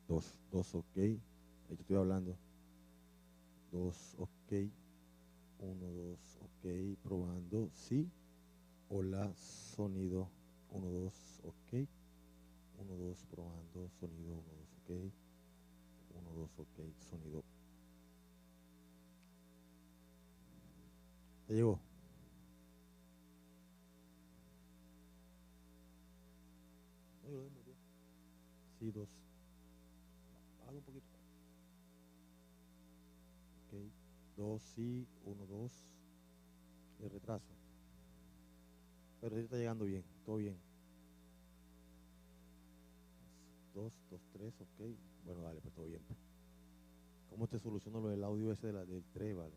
Dos, ok. Ahí te estoy hablando. Dos, ok. Uno, dos, ok. Probando. Sí. Hola, sonido. Uno, dos, ok. Uno, dos, probando. Sonido. Uno, dos, ok. Uno, dos, ok. Sonido. ¿Te llegó? No, yo lo desmuteé. Sí, dos. Bájalo un poquito. Ok. Dos, sí. Uno, dos. El retraso. Pero sí está llegando bien. Todo bien. Dos, dos, tres, ok. Bueno, dale, pues todo bien, pues. ¿Cómo te soluciono lo del audio ese del 3, vale?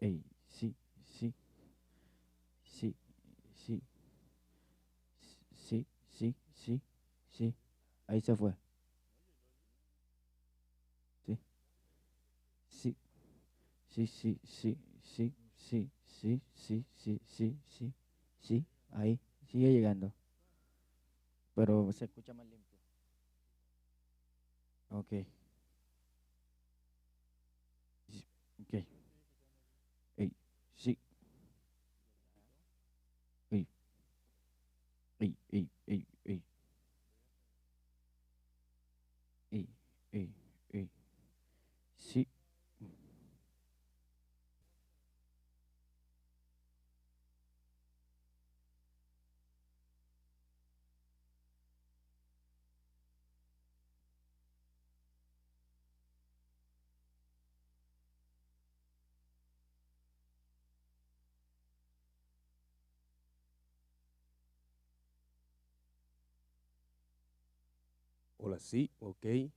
Ey, sí, sí, sí, sí, sí, sí, sí, sí. Ahí se fue. Sí, sí, sí, sí, sí, sí, sí, sí, sí, sí, sí, sí, sí. Ahí, sigue llegando. Pero se escucha más limpio. Ok, sí, ok. Ey, sí, ey, ey, ey, ey, ey, ey, ey, ey. Sí. Hola, sí, ok.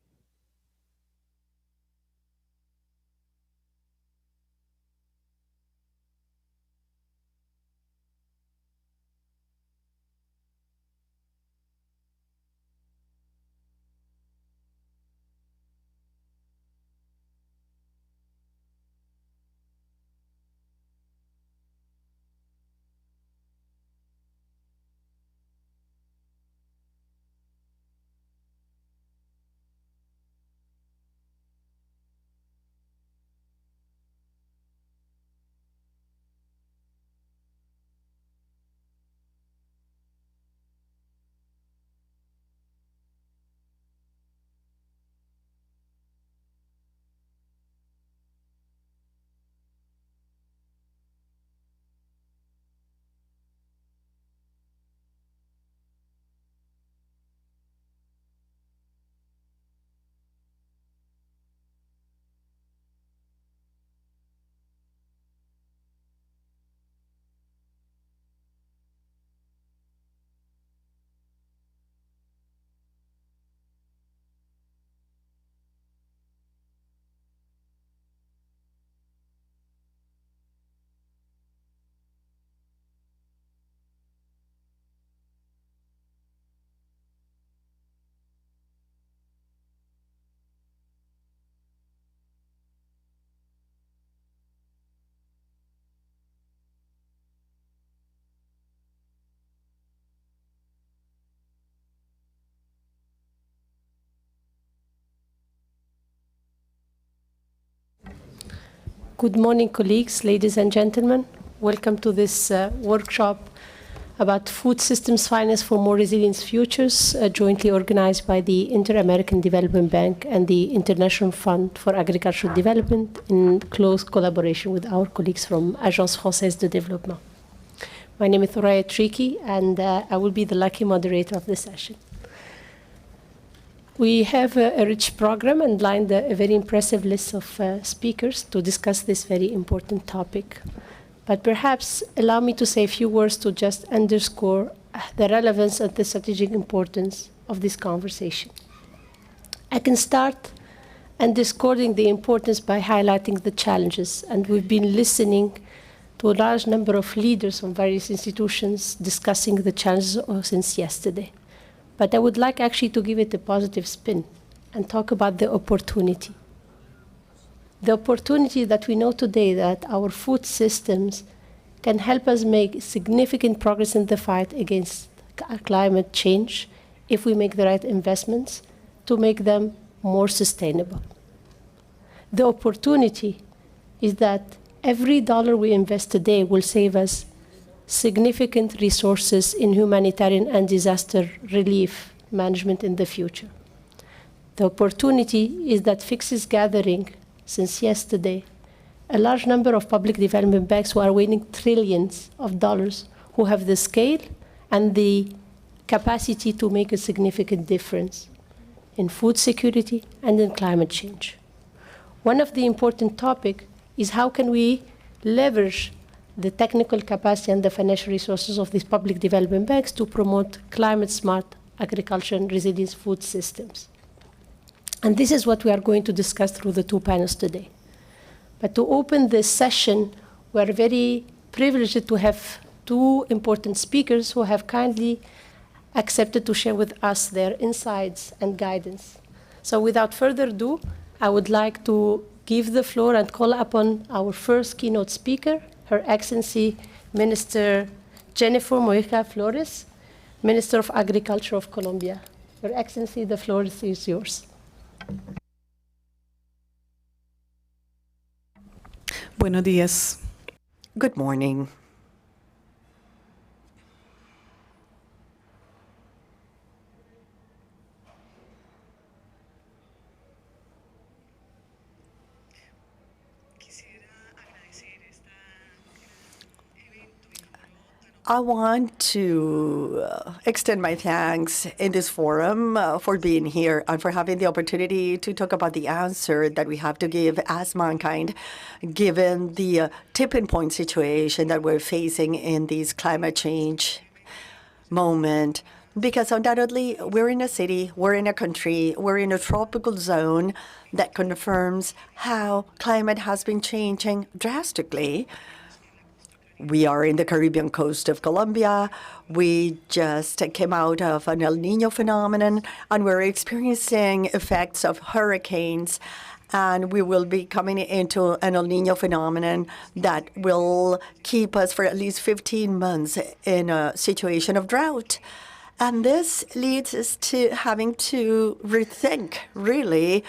Good morning, colleagues, ladies and gentlemen. Welcome to this workshop about food systems finance for more resilient futures, jointly organized by the Inter-American Development Bank and the International Fund for Agricultural Development in close collaboration with our colleagues from Agence Française de Développement. My name is Thoraya Triki, and I will be the lucky moderator of the session. We have a rich program and lined a very impressive list of speakers to discuss this very important topic. But perhaps allow me to say a few words to just underscore the relevance and the strategic importance of this conversation. I can start underscoring the importance by highlighting the challenges, and we've been listening to a large number of leaders from various institutions discussing the challenges since yesterday. But I would like actually to give it a positive spin and talk about the opportunity. The opportunity that we know today that our food systems can help us make significant progress in the fight against climate change if we make the right investments to make them more sustainable. The opportunity is that every dollar we invest today will save us significant resources in humanitarian and disaster relief management in the future. The opportunity is that FIX is gathering, since yesterday, a large number of public development banks who are winning trillions of dollars, who have the scale and the capacity to make a significant difference in food security and in climate change. One of the important topics is how can we leverage the technical capacity and the financial resources of these public development banks to promote climate-smart agriculture and resilient food systems. And this is what we are going to discuss through the two panels today. But to open this session, we're very privileged to have two important speakers who have kindly accepted to share with us their insights and guidance. So without further ado, I would like to give the floor and call upon our first keynote speaker, Her Excellency Minister Jennifer Mojica Flores, Minister of Agriculture of Colombia. Your Excellency, the floor is yours. Buenos días. Good morning. I want to extend my thanks in this forum for being here and for having the opportunity to talk about the answer that we have to give as mankind, given the tipping point situation that we're facing in this climate change moment. Because undoubtedly, we're in a city, we're in a country, we're in a tropical zone that confirms how climate has been changing drastically. We are in the Caribbean coast of Colombia. We just came out of an El Niño phenomenon, and we're experiencing effects of hurricanes. And we will be coming into an El Niño phenomenon that will keep us for at least 15 months in a situation of drought. And this leads us to having to rethink, really,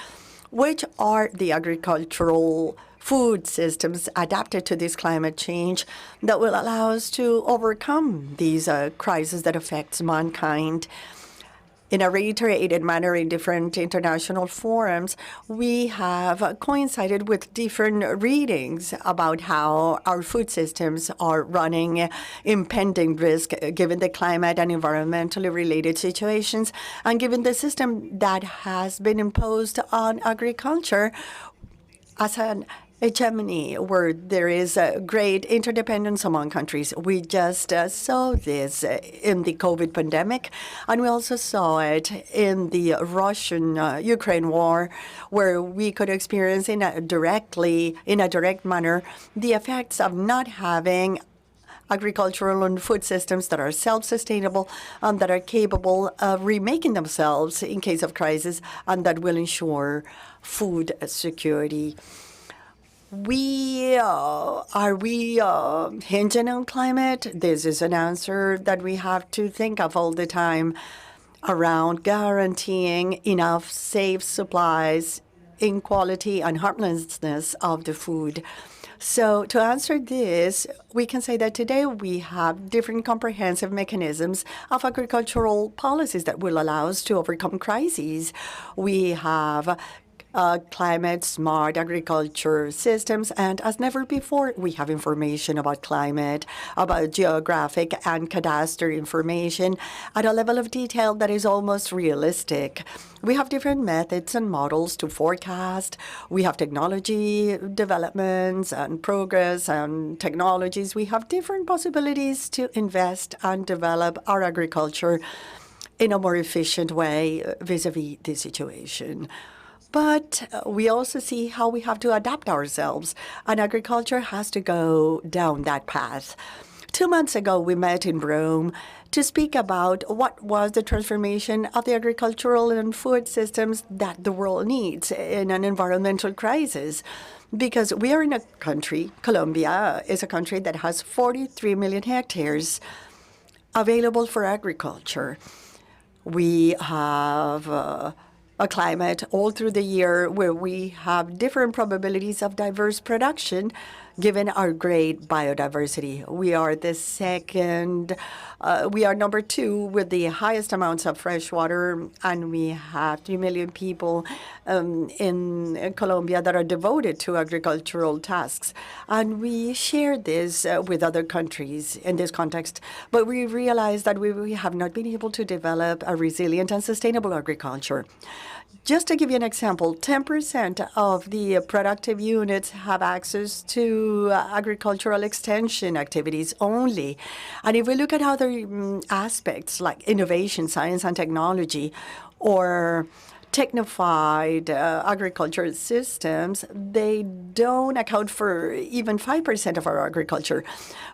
which are the agricultural food systems adapted to this climate change that will allow us to overcome these crises that affects mankind. In a reiterated manner in different international forums, we have coincided with different readings about how our food systems are running impending risk given the climate and environmentally related situations, and given the system that has been imposed on agriculture as an hegemony where there is a great interdependence among countries. We just saw this in the COVID pandemic, and we also saw it in the Russian-Ukraine war, where we could experience in a direct manner the effects of not having agricultural and food systems that are self-sustainable and that are capable of remaking themselves in case of crisis, and that will ensure food security. Are we hinging on climate? This is an answer that we have to think of all the time around guaranteeing enough safe supplies in quality and harmlessness of the food. So to answer this, we can say that today we have different comprehensive mechanisms of agricultural policies that will allow us to overcome crises. We have climate-smart agriculture systems, and as never before, we have information about climate, about geographic and cadastral information at a level of detail that is almost realistic. We have different methods and models to forecast. We have technology developments and progress and technologies. We have different possibilities to invest and develop our agriculture in a more efficient way vis-a-vis the situation. But we also see how we have to adapt ourselves, and agriculture has to go down that path. 2 months ago, we met in Rome to speak about what was the transformation of the agricultural and food systems that the world needs in an environmental crisis. Because we are in a country, Colombia is a country that has 43 million hectares available for agriculture. We have a climate all through the year where we have different probabilities of diverse production given our great biodiversity. We are number 2 with the highest amounts of fresh water, and we have 3 million people in Colombia that are devoted to agricultural tasks. And we share this with other countries in this context, but we realize that we have not been able to develop a resilient and sustainable agriculture. Just to give you an example, 10% of the productive units have access to agricultural extension activities only. And if we look at other aspects like innovation, science and technology, or technified agricultural systems, they don't account for even 5% of our agriculture.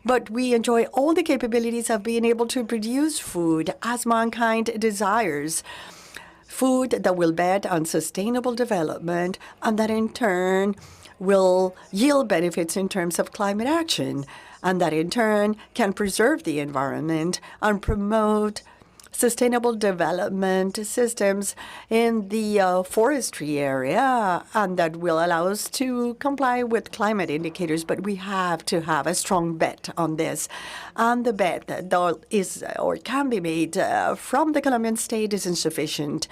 But we enjoy all the capabilities of being able to produce food as mankind desires. Food that will bet on sustainable development and that in turn will yield benefits in terms of climate action, and that in turn can preserve the environment and promote sustainable development systems in the forestry area, and that will allow us to comply with climate indicators. But we have to have a strong bet on this. And the bet that is or can be made from the Colombian state is insufficient.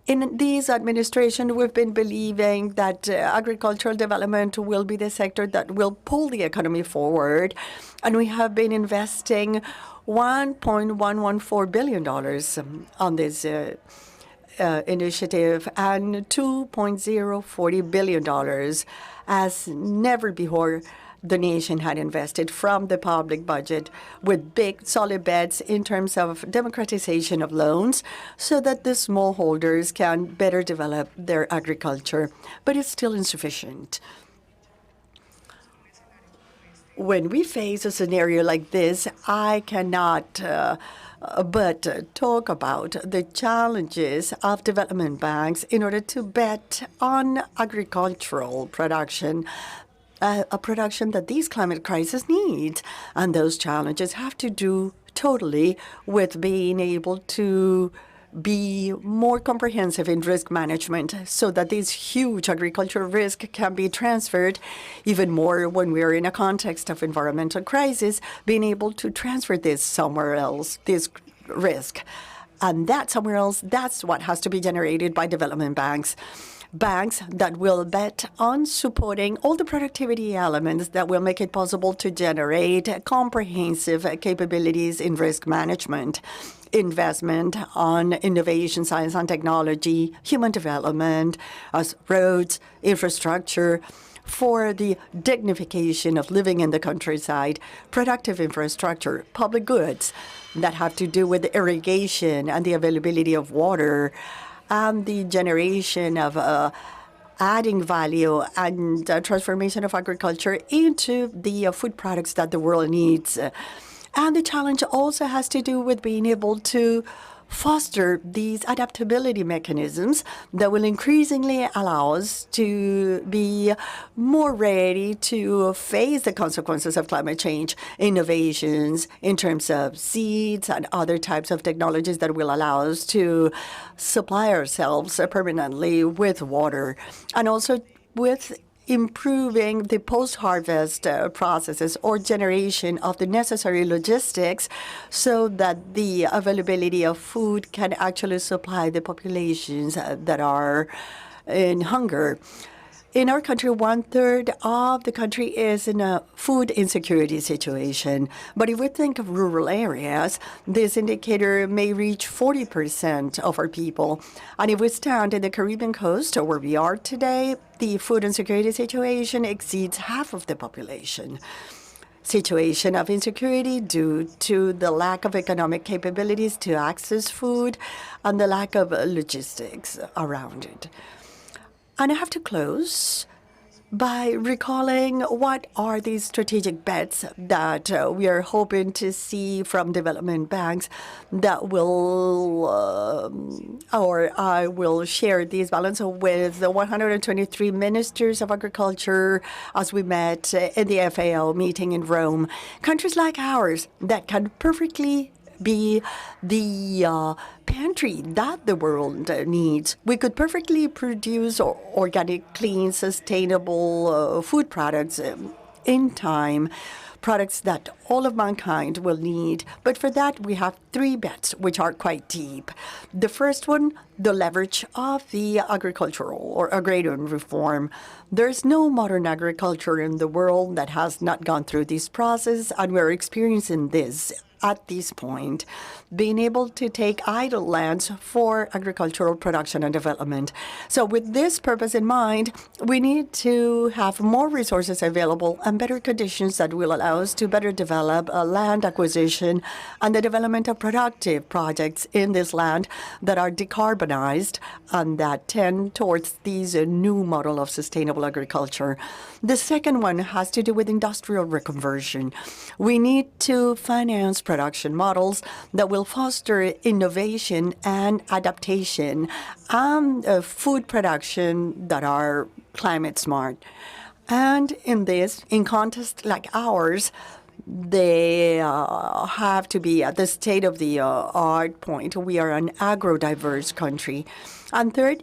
In this administration, we've been believing that agricultural development will be the sector that will pull the economy forward, and we have been investing $1.114 billion on this initiative and $2.040 billion as never before the nation had invested from the public budget, with big solid bets in terms of democratization of loans so that the smallholders can better develop their agriculture. But it's still insufficient. When we face a scenario like this, I cannot but talk about the challenges of development banks in order to bet on agricultural production, a production that these climate crises need. And those challenges have to do totally with being able to be more comprehensive in risk management so that this huge agricultural risk can be transferred even more when we're in a context of environmental crisis, being able to transfer this somewhere else, this risk. And that somewhere else, that's what has to be generated by development banks. Banks that will bet on supporting all the productivity elements that will make it possible to generate comprehensive capabilities in risk management, investment on innovation, science and technology, human development, as roads, infrastructure, for the dignification of living in the countryside, productive infrastructure, public goods that have to do with irrigation and the availability of water, and the generation of adding value and transformation of agriculture into the food products that the world needs. And the challenge also has to do with being able to foster these adaptability mechanisms that will increasingly allow us to be more ready to face the consequences of climate change, innovations in terms of seeds and other types of technologies that will allow us to supply ourselves permanently with water, and also with improving the post-harvest processes or generation of the necessary logistics so that the availability of food can actually supply the populations that are in hunger. In our country, 1/3 of the country is in a food insecurity situation. But if we think of rural areas, this indicator may reach 40% of our people. And if we stand in the Caribbean coast, or where we are today, the food insecurity situation exceeds half of the population. Situation of insecurity due to the lack of economic capabilities to access food and the lack of logistics around it. And I have to close by recalling what are these strategic bets that we are hoping to see from development banks that will, or I will share these balance with the 123 ministers of agriculture as we met in the FAO meeting in Rome. Countries like ours that can perfectly be the pantry that the world needs. We could perfectly produce organic, clean, sustainable food products in time, products that all of mankind will need. But for that, we have three bets, which are quite deep. The first one, the leverage of the agricultural or agrarian reform. There's no modern agriculture in the world that has not gone through this process, and we're experiencing this at this point, being able to take idle lands for agricultural production and development. So with this purpose in mind, we need to have more resources available and better conditions that will allow us to better develop land acquisition and the development of productive projects in this land that are decarbonized and that tend towards these new model of sustainable agriculture. The second one has to do with industrial reconversion. We need to finance production models that will foster innovation and adaptation and food production that are climate smart. And in this, in context like ours, they have to be at the state-of-the-art point. We are an agro-diverse country. And third,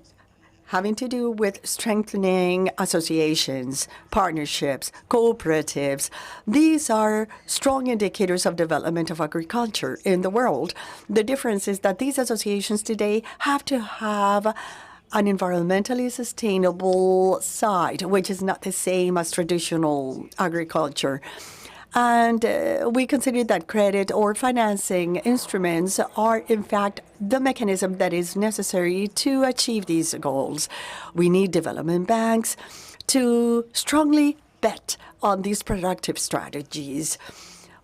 having to do with strengthening associations, partnerships, cooperatives. These are strong indicators of development of agriculture in the world. The difference is that these associations today have to have an environmentally sustainable side, which is not the same as traditional agriculture. And we consider that credit or financing instruments are, in fact, the mechanism that is necessary to achieve these goals. We need development banks to strongly bet on these productive strategies.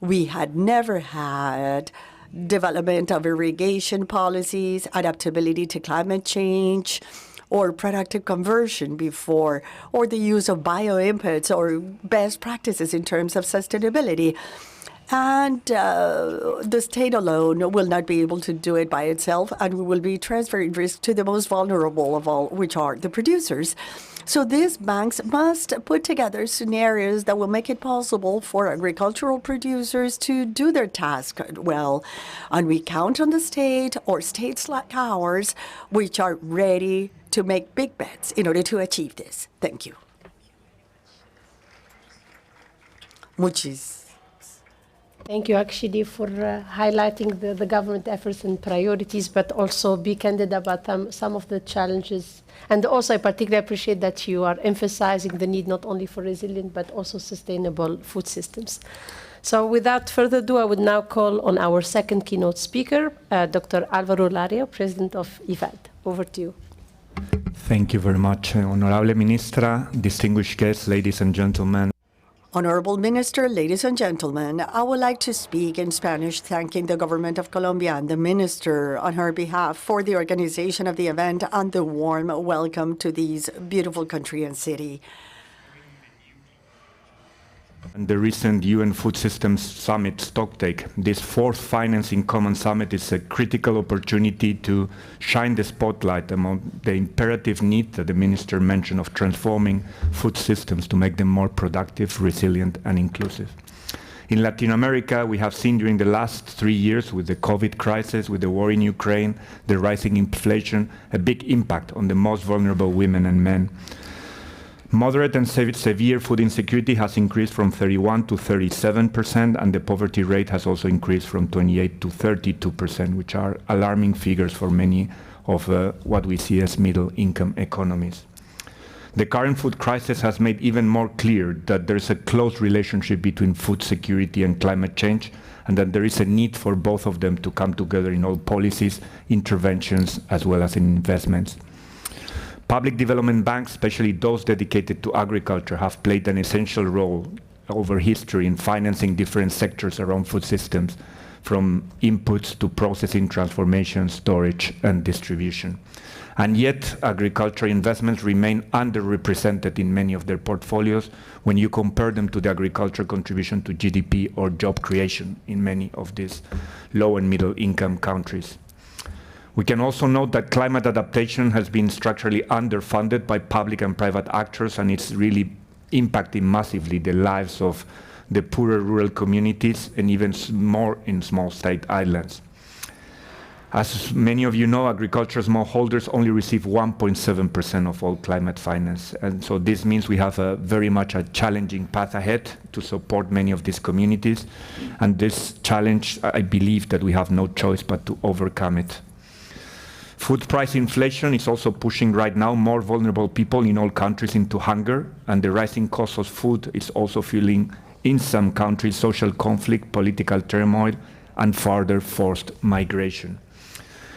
We had never had development of irrigation policies, adaptability to climate change, or productive conversion before, or the use of bioinputs or best practices in terms of sustainability. And the state alone will not be able to do it by itself, and we will be transferring risk to the most vulnerable of all, which are the producers. So these banks must put together scenarios that will make it possible for agricultural producers to do their task well. And we count on the state or states like ours, which are ready to make big bets in order to achieve this. Thank you. Thank you, actually, for highlighting the government efforts and priorities, but also be candid about some of the challenges. And also, I particularly appreciate that you are emphasizing the need not only for resilient, but also sustainable food systems. So without further ado, I would now call on our second keynote speaker, Dr. Álvaro Lario, President of IFAD. Over to you. Thank you very much, Honorable Ministra, distinguished guests, ladies and gentlemen. Honorable Minister, ladies and gentlemen, I would like to speak in Spanish, thanking the government of Colombia and the Minister on her behalf for the organization of the event and the warm welcome to this beautiful country and city. And the recent UN Food Systems Summit stocktake, this fourth Financing Common Summit is a critical opportunity to shine the spotlight among the imperative need that the Minister mentioned of transforming food systems to make them more productive, resilient, and inclusive. In Latin America, we have seen during the last 3 years with the COVID crisis, with the war in Ukraine, the rising inflation, a big impact on the most vulnerable women and men. Moderate and severe food insecurity has increased from 31 to 37%, and the poverty rate has also increased from 28 to 32%, which are alarming figures for many of what we see as middle-income economies. The current food crisis has made even more clear that there is a close relationship between food security and climate change, and that there is a need for both of them to come together in all policies, interventions, as well as in investments. Public development banks, especially those dedicated to agriculture, have played an essential role over history in financing different sectors around food systems, from inputs to processing, transformation, storage, and distribution. And yet, agriculture investments remain underrepresented in many of their portfolios when you compare them to the agriculture contribution to GDP or job creation in many of these low and middle income countries. We can also note that climate adaptation has been structurally underfunded by public and private actors, and it's really impacting massively the lives of the poorer rural communities and even more in small state islands. As many of you know, agriculture smallholders only receive 1.7% of all climate finance. And so this means we have very much a challenging path ahead to support many of these communities. And this challenge, I believe that we have no choice but to overcome it. Food price inflation is also pushing right now more vulnerable people in all countries into hunger, and the rising cost of food is also fueling in some countries social conflict, political turmoil, and further forced migration.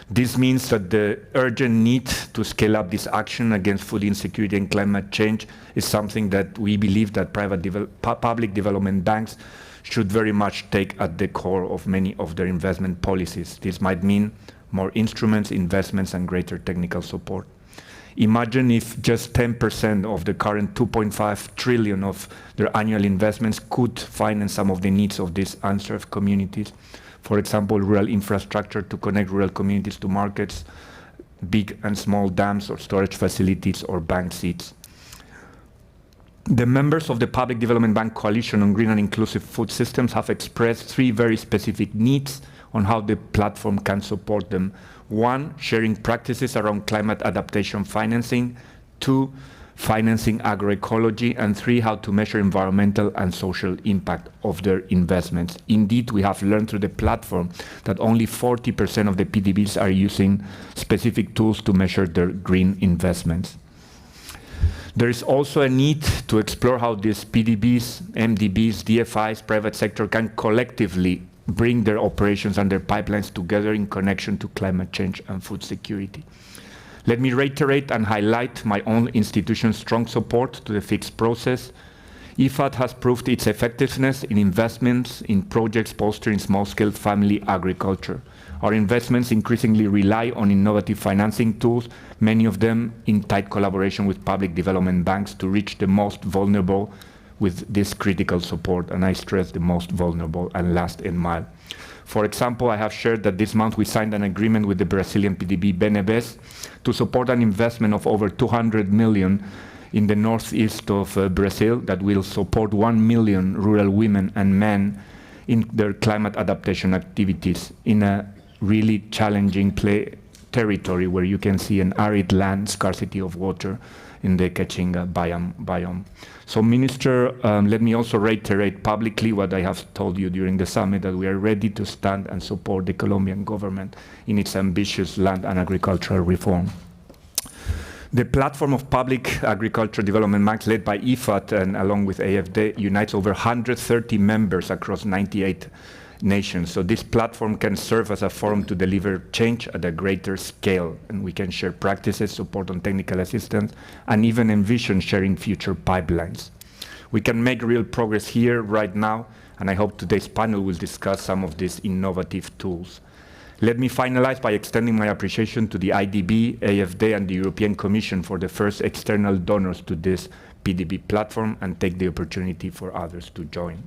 This means that the urgent need to scale up this action against food insecurity and climate change is something that we believe that public development banks should very much take at the core of many of their investment policies. This might mean more instruments, investments, and greater technical support. Imagine if just 10% of the current 2.5 trillion of their annual investments could finance some of the needs of these unserved communities. For example, rural infrastructure to connect rural communities to markets, big and small dams or storage facilities or bank seats. The members of the Public Development Bank Coalition on Green and Inclusive Food Systems have expressed 3 very specific needs on how the platform can support them. 1, sharing practices around climate adaptation financing. 2, financing agroecology. And 3, how to measure environmental and social impact of their investments. Indeed, we have learned through the platform that only 40% of the PDBs are using specific tools to measure their green investments. There is also a need to explore how these PDBs, MDBs, DFIs, private sector can collectively bring their operations and their pipelines together in connection to climate change and food security. Let me reiterate and highlight my own institution's strong support to the fixed process. IFAD has proved its effectiveness in investments in projects bolstering small-scale family agriculture. Our investments increasingly rely on innovative financing tools, many of them in tight collaboration with public development banks to reach the most vulnerable with this critical support, and I stress the most vulnerable and last in mile. For example, I have shared that this month we signed an agreement with the Brazilian PDB BNBES to support an investment of over 200 million in the northeast of Brazil that will support 1 million rural women and men in their climate adaptation activities in a really challenging territory where you can see an arid land, scarcity of water in the Caatinga biome. So Minister, let me also reiterate publicly what I have told you during the summit, that we are ready to stand and support the Colombian government in its ambitious land and agricultural reform. The platform of public agriculture development banks led by IFAD and along with AFD unites over 130 members across 98 nations. So this platform can serve as a forum to deliver change at a greater scale, and we can share practices, support on technical assistance, and even envision sharing future pipelines. We can make real progress here right now, and I hope today's panel will discuss some of these innovative tools. Let me finalize by extending my appreciation to the IDB, AFD, and the European Commission for the first external donors to this PDB platform, and take the opportunity for others to join.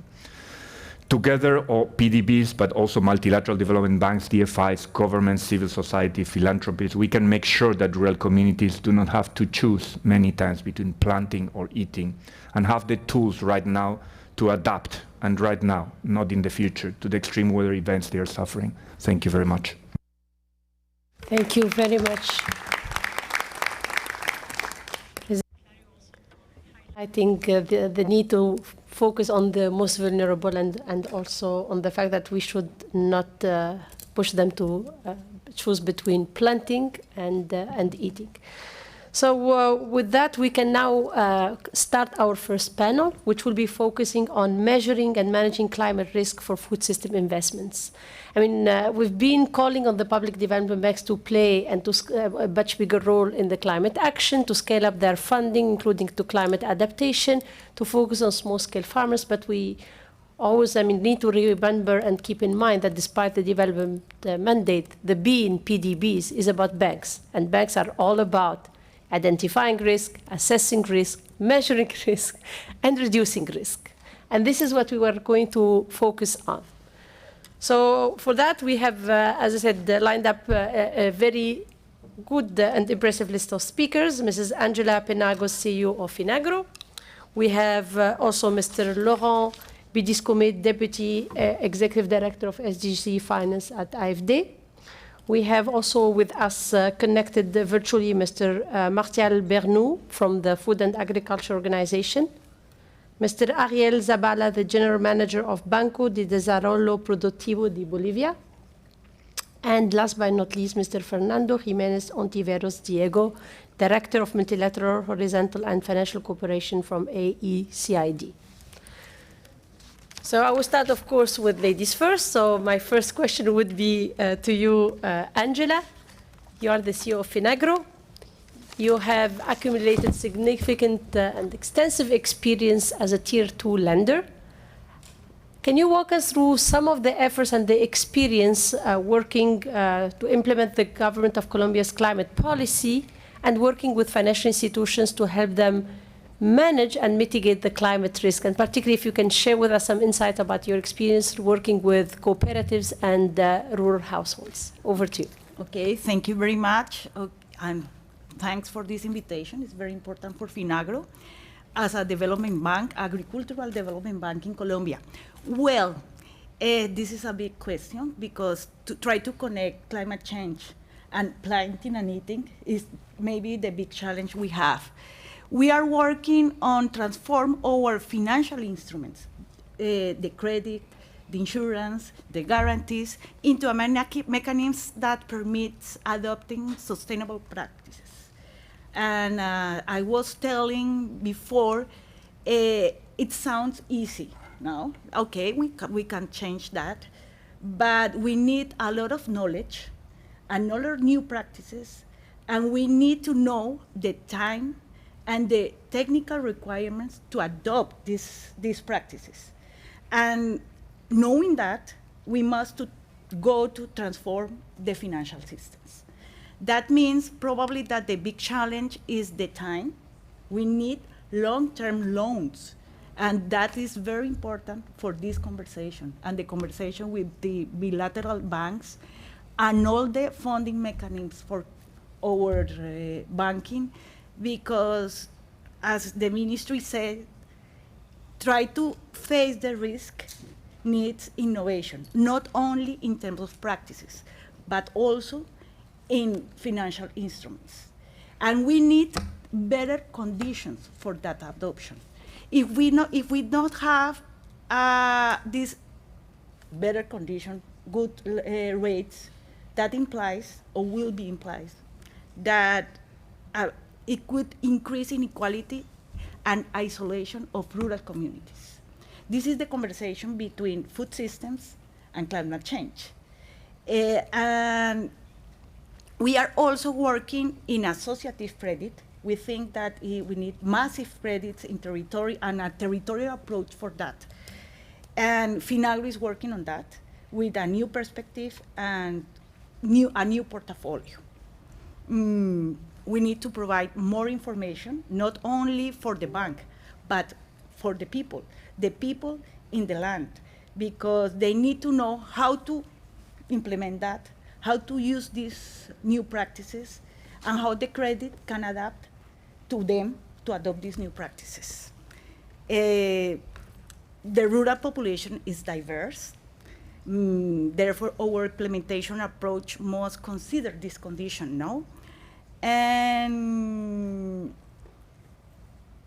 Together, all PDBs, but also multilateral development banks, DFIs, governments, civil society, philanthropies, we can make sure that rural communities do not have to choose many times between planting or eating, and have the tools right now to adapt, and right now, not in the future, to the extreme weather events they are suffering. Thank you very much. Thank you very much. I think the need to focus on the most vulnerable and also on the fact that we should not push them to choose between planting and eating. So with that, we can now start our first panel, which will be focusing on measuring and managing climate risk for food system investments. I mean, we've been calling on the public development banks to play and to a much bigger role in the climate action, to scale up their funding, including to climate adaptation, to focus on small-scale farmers. But we always, need to remember and keep in mind that despite the development mandate, the B in PDBs is about banks, and banks are all about identifying risk, assessing risk, measuring risk, and reducing risk. And this is what we were going to focus on. So for that, we have, as I said, lined up a very good and impressive list of speakers. Mrs. Angela Penagos, CEO of Finagro. We have also Mr. Laurent Bidiscomé, Deputy Executive Director of SDG Finance at AFD. We have also with us connected virtually Mr. Martial Bernou from the Food and Agriculture Organization, Mr. Ariel Zabala, the General Manager of Banco de Desarrollo Productivo de Bolivia, and last but not least, Mr. Fernando Jimenez Ontiveros Diego, Director of Multilateral, Horizontal and Financial Cooperation from AECID. So I will start, of course, with ladies first. So my first question would be to you, Angela. You are the CEO of Finagro. You have accumulated significant and extensive experience as a Tier 2 lender. Can you walk us through some of the efforts and the experience working to implement the government of Colombia's climate policy and working with financial institutions to help them manage and mitigate the climate risk? And particularly if you can share with us some insight about your experience working with cooperatives and rural households. Over to you. Okay, thank you very much. And thanks for this invitation. It's very important for Finagro as a development bank, agricultural development bank in Colombia. Well, this is a big question because to try to connect climate change and planting and eating is maybe the big challenge we have. We are working on transform our financial instruments, the credit, the insurance, the guarantees, into a mechanism that permits adopting sustainable practices. And I was telling before, it sounds easy. No, okay, we can change that, but we need a lot of knowledge, a lot of new practices, and we need to know the time and the technical requirements to adopt these practices. And knowing that, we must go to transform the financial systems. That means probably that the big challenge is the time. We need long-term loans. And that is very important for this conversation and the conversation with the bilateral banks and all the funding mechanisms for our banking, because as the ministry said, try to face the risk needs innovation, not only in terms of practices, but also in financial instruments. And we need better conditions for that adoption. If we don't have this better condition, good rates, that implies, or will be implies, that it could increase inequality and isolation of rural communities. This is the conversation between food systems and climate change. And we are also working in associative credit. We think that we need massive credits in territory and a territorial approach for that. And Finagro is working on that with a new perspective and a new portfolio. We need to provide more information, not only for the bank, but for the people in the land, because they need to know how to implement that, how to use these new practices, and how the credit can adapt to them to adopt these new practices. The rural population is diverse. Therefore, our implementation approach must consider this condition, no? And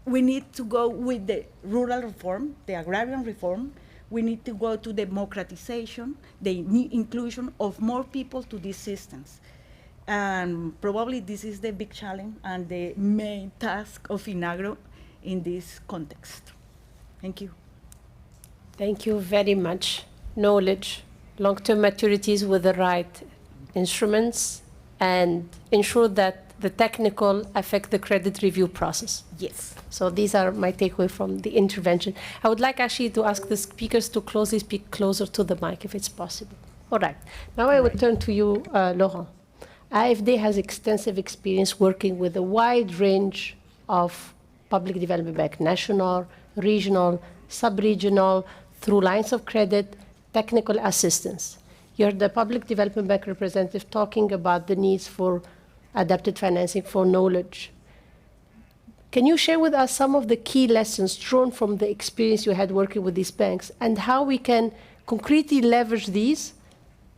we need to go with the rural reform, the agrarian reform. We need to go to democratization, the inclusion of more people to these systems. And probably this is the big challenge and the main task of Finagro in this context. Thank you. Thank you very much. Knowledge, long-term maturities with the right instruments, and ensure that the technical affect the credit review process. Yes. So these are my takeaway from the intervention. I would like actually to ask the speakers to closely speak closer to the mic if it's possible. All right. Now I would turn to you, Laurent. AFD has extensive experience working with a wide range of public development bank, national, regional, sub-regional, through lines of credit, technical assistance. You're the public development bank representative talking about the needs for adapted financing for knowledge. Can you share with us some of the key lessons drawn from the experience you had working with these banks and how we can concretely leverage these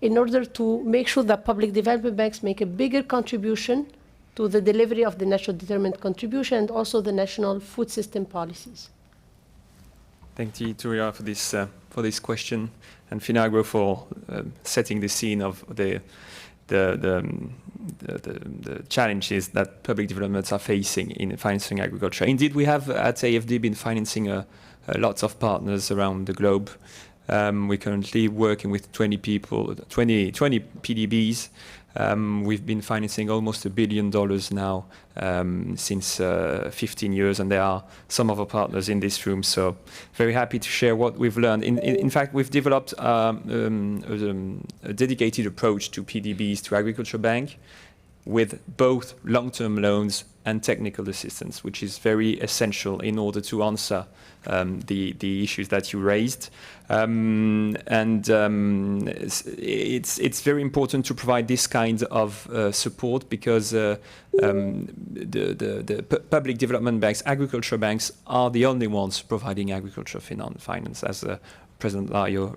in order to make sure that public development banks make a bigger contribution to the delivery of the national determined contribution and also the national food system policies? Thank you, Turia, for this question, and Finagro for setting the scene of the challenges that public developments are facing in financing agriculture. Indeed, we have at AFD been financing a lots of partners around the globe. We're currently working with 20 PDBs. We've been financing almost $1 billion now since 15 years, and there are some of our partners in this room. So very happy to share what we've learned. In fact, we've developed a dedicated approach to PDBs, to Agriculture Bank, with both long-term loans and technical assistance, which is very essential in order to answer the issues that you raised. It's very important to provide this kind of support because the public development banks, agriculture banks, are the only ones providing agriculture finance, as President Layo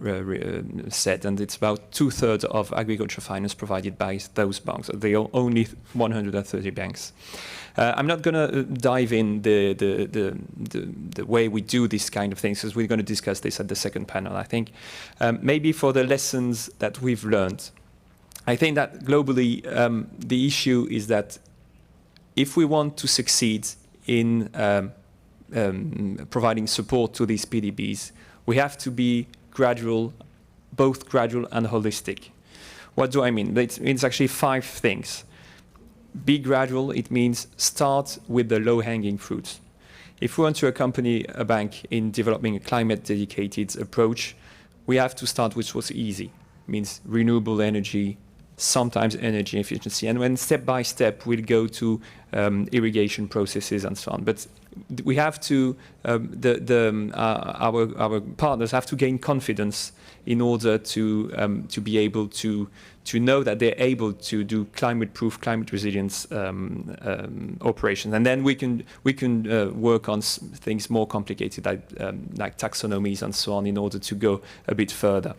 said, and it's about 2/3 of agriculture finance provided by those banks. They are only 130 banks. I'm not going to dive in the way we do this kind of things, because we're going to discuss this at the second panel. I think maybe for the lessons that we've learned, I think that globally the issue is that if we want to succeed in providing support to these PDBs, we have to be gradual, both gradual and holistic. What do I mean? It means actually 5 things. Be gradual, it means start with the low-hanging fruits. If we want to accompany a bank in developing a climate-dedicated approach, we have to start with what's easy. It means renewable energy, sometimes energy efficiency, and then step by step we'll go to irrigation processes and so on. But we have to, our partners have to gain confidence in order to be able to know that they're able to do climate-proof, climate-resilience operations, and then we can work on things more complicated like taxonomies and so on in order to go a bit further.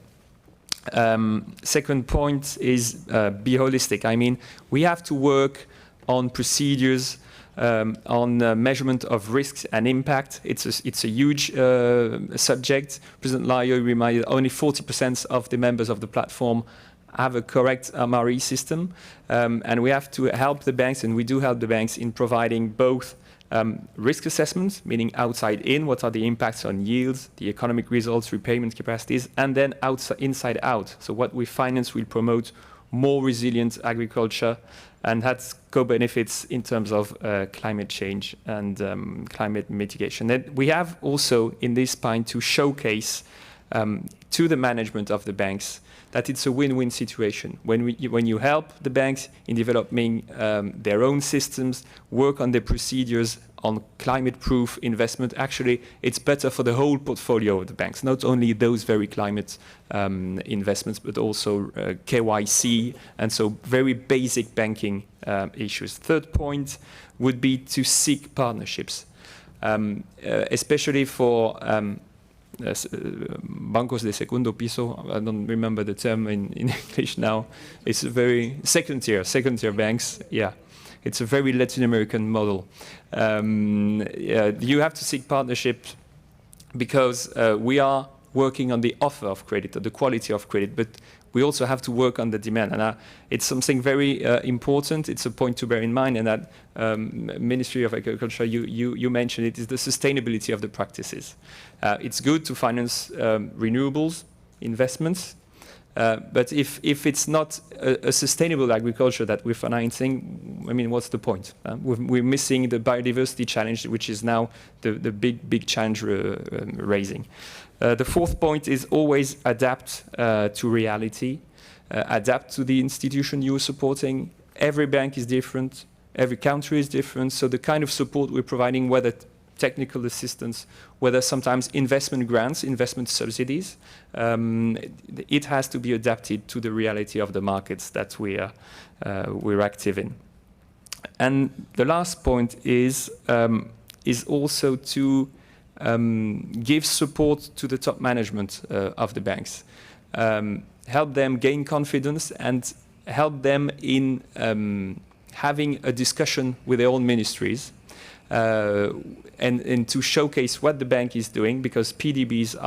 Second point is be holistic. I mean, we have to work on procedures, on measurement of risks and impact. It's a huge subject. President Layo reminded only 40% of the members of the platform have a correct MRE system, and we have to help the banks, and we do help the banks in providing both risk assessments, meaning outside in, what are the impacts on yields, the economic results, repayment capacities, and then inside out. So what we finance will promote more resilient agriculture, and that's co-benefits in terms of climate change and climate mitigation. Then we have also in this point to showcase to the management of the banks that it's a win-win situation. When you help the banks in developing their own systems, work on the procedures on climate-proof investment, actually it's better for the whole portfolio of the banks, not only those very climate investments, but also KYC, and so very basic banking issues. Third point would be to seek partnerships, especially for bancos de segundo piso. I don't remember the term in English now. It's a very second tier banks. Yeah, it's a very Latin American model. You have to seek partnerships because we are working on the offer of credit, or the quality of credit, but we also have to work on the demand. And it's something very important. It's a point to bear in mind, and that Ministry of Agriculture, you mentioned it, is the sustainability of the practices. It's good to finance renewables investments, but if it's not a sustainable agriculture that we're financing, I mean, what's the point? We're missing the biodiversity challenge, which is now the big challenge raising. The fourth point is always adapt to reality, adapt to the institution you're supporting. Every bank is different, every country is different, so the kind of support we're providing, whether technical assistance, whether sometimes investment grants, investment subsidies, it has to be adapted to the reality of the markets that we're active in. And the last point is also to give support to the top management of the banks, help them gain confidence, and help them in having a discussion with their own ministries, and to showcase what the bank is doing, because PDBs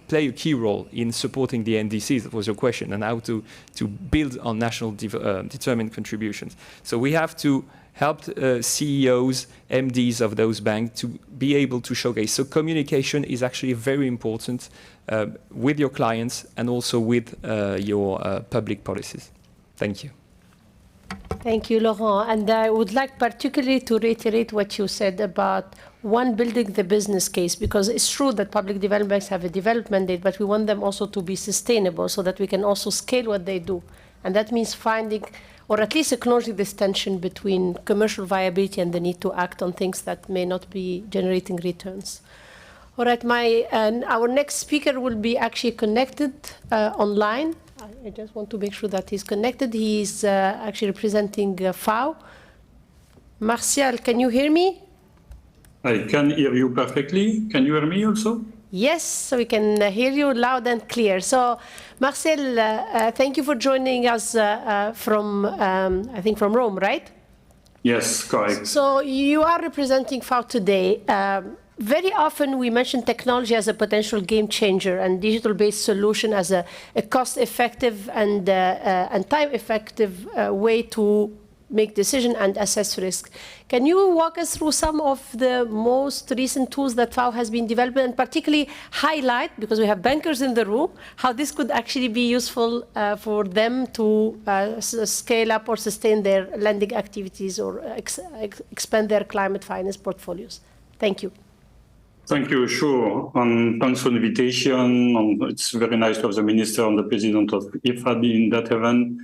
play a key role in supporting the NDCs. That was your question, and how to build on national determined contributions. So we have to help CEOs, MDs of those banks to be able to showcase. So communication is actually very important with your clients and also with your public policies. Thank you. Thank you, Laurent. And I would like particularly to reiterate what you said about building the business case, because it's true that public development banks have a development mandate, but we want them also to be sustainable so that we can also scale what they do. And that means finding, or at least acknowledging this tension between commercial viability and the need to act on things that may not be generating returns. All right, our next speaker will be actually connected online. I just want to make sure that he's connected. He's actually representing FAO. Martial, can you hear me? I can hear you perfectly. Can you hear me also? Yes, so we can hear you loud and clear. So, Marcel, thank you for joining us from, I think, from Rome, right? Yes, correct. So you are representing FAO today. Very often we mention technology as a potential game changer and digital-based solution as a cost-effective and time-effective way to make decision and assess risk. Can you walk us through some of the most recent tools that FAO has been developing, and particularly highlight, because we have bankers in the room, how this could actually be useful for them to scale up or sustain their lending activities or expand their climate finance portfolios? Thank you. Thank you, sure. And thanks for the invitation. It's very nice to have the Minister and the President of IFAD in that event.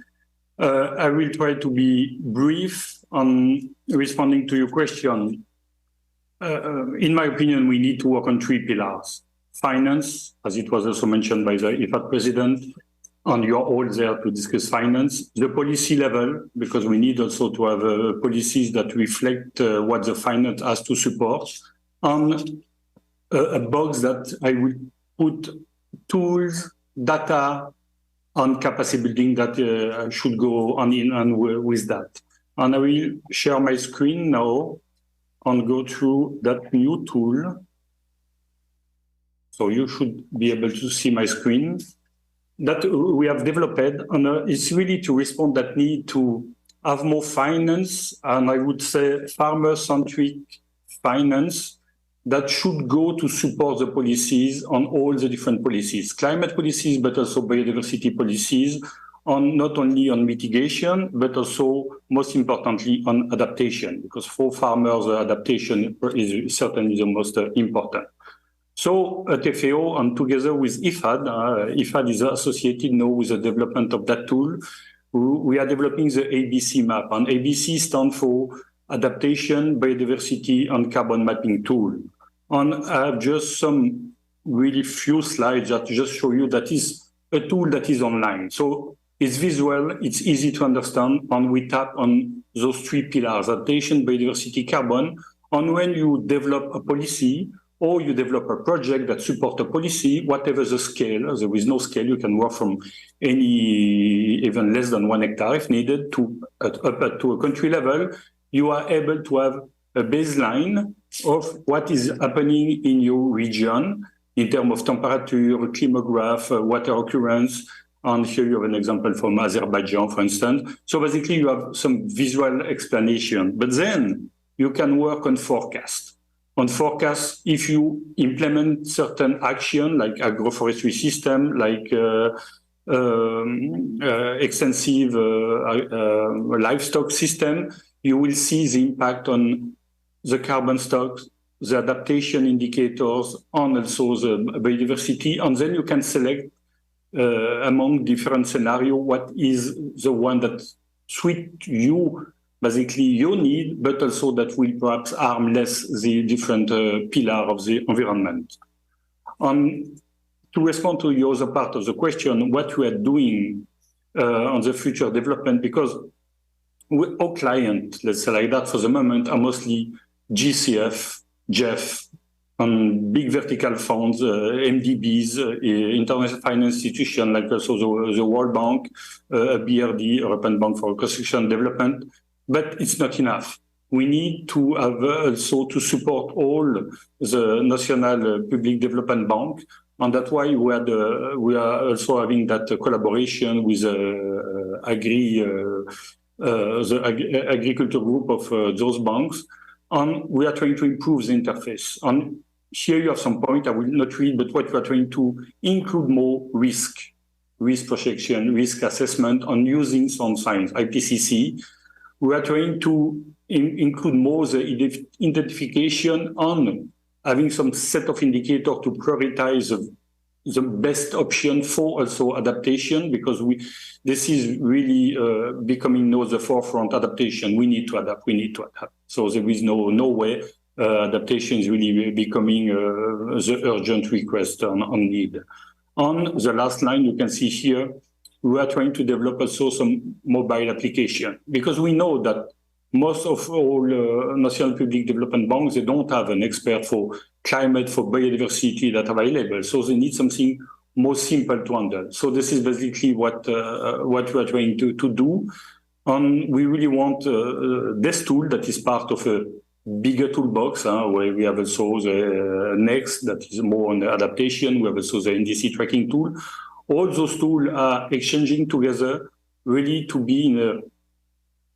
I will try to be brief on responding to your question. In my opinion, we need to work on 3 pillars. Finance, as it was also mentioned by the IFAD President, and you are all there to discuss finance. The policy level, because we need also to have policies that reflect what the finance has to support. And a box that I would put tools, data, and capacity building that should go on in and with that. And I will share my screen now and go through that new tool. So you should be able to see my screen that we have developed, and it's really to respond that need to have more finance, and I would say farmer-centric finance that should go to support the policies on all the different policies, climate policies, but also biodiversity policies, on not only on mitigation, but also most importantly on adaptation, because for farmers, adaptation is certainly the most important. So at FAO and together with IFAD, IFAD is associated now with the development of that tool. We are developing the ABC map, and ABC stands for Adaptation, Biodiversity, and Carbon Mapping Tool. And I have just some really few slides that just show you that is a tool that is online. So it's visual, it's easy to understand, and we tap on those 3 pillars, adaptation, biodiversity, carbon. And when you develop a policy or you develop a project that supports a policy, whatever the scale, there is no scale, you can work from any, even less than 1 hectare if needed, up to a country level, you are able to have a baseline of what is happening in your region in terms of temperature, climograph, water occurrence. And here you have an example from Azerbaijan, for instance. So basically you have some visual explanation, but then you can work on forecast. On forecast, if you implement certain action like agroforestry system, like extensive livestock system, you will see the impact on the carbon stocks, the adaptation indicators, and also the biodiversity. And then you can select among different scenarios what is the one that suits you, basically your need, but also that will perhaps harm less the different pillar of the environment. And to respond to your other part of the question, what we are doing on the future development, because our clients, let's say like that for the moment, are mostly GCF, GEF, and big vertical funds, MDBs, international finance institutions like also the World Bank, BRD, European Bank for Reconstruction and Development. But it's not enough. We need to have also to support all the national public development bank, and that's why we are also having that collaboration with Agri the agriculture group of those banks, and we are trying to improve the interface. And here you have some point I will not read, but what we are trying to include more risk projection, risk assessment, on using some science, IPCC. We are trying to include more the identification on having some set of indicators to prioritize the best option for also adaptation, because this is really becoming now the forefront adaptation. We need to adapt. So there is no way adaptation is really becoming the urgent request on need. On the last line, you can see here, we are trying to develop also some mobile application, because we know that most of all national public development banks, they don't have an expert for climate, for biodiversity that are available. So they need something more simple to handle. So this is basically what we are trying to do. And we really want this tool that is part of a bigger toolbox, where we have also the next that is more on the adaptation. We have also the NDC tracking tool. All those tools are exchanging together really to be in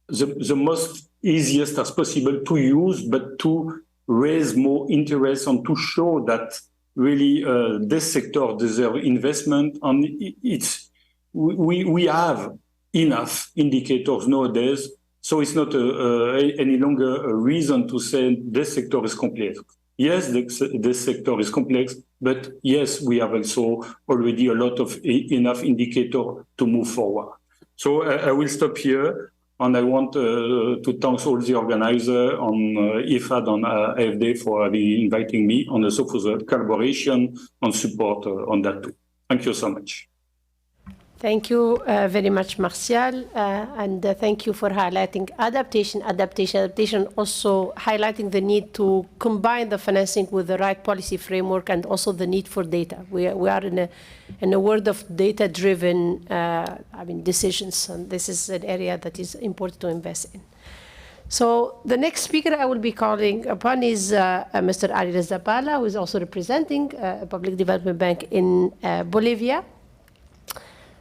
the most easiest as possible to use, but to raise more interest and to show that really this sector deserves investment. And we have enough indicators nowadays, so it's not any longer a reason to say this sector is complex. Yes, this sector is complex, but yes, we have also already a lot of enough indicator to move forward. So I will stop here, and I want to thank all the organizers on IFAD and AFD for inviting me, and also for the collaboration and support on that too. Thank you so much. Thank you very much, Martial, and thank you for highlighting adaptation, also highlighting the need to combine the financing with the right policy framework, and also the need for data. We are in a world of data-driven decisions, and this is an area that is important to invest in. So the next speaker I will be calling upon is Mr. Ariel Zabala, who is also representing a public development bank in Bolivia.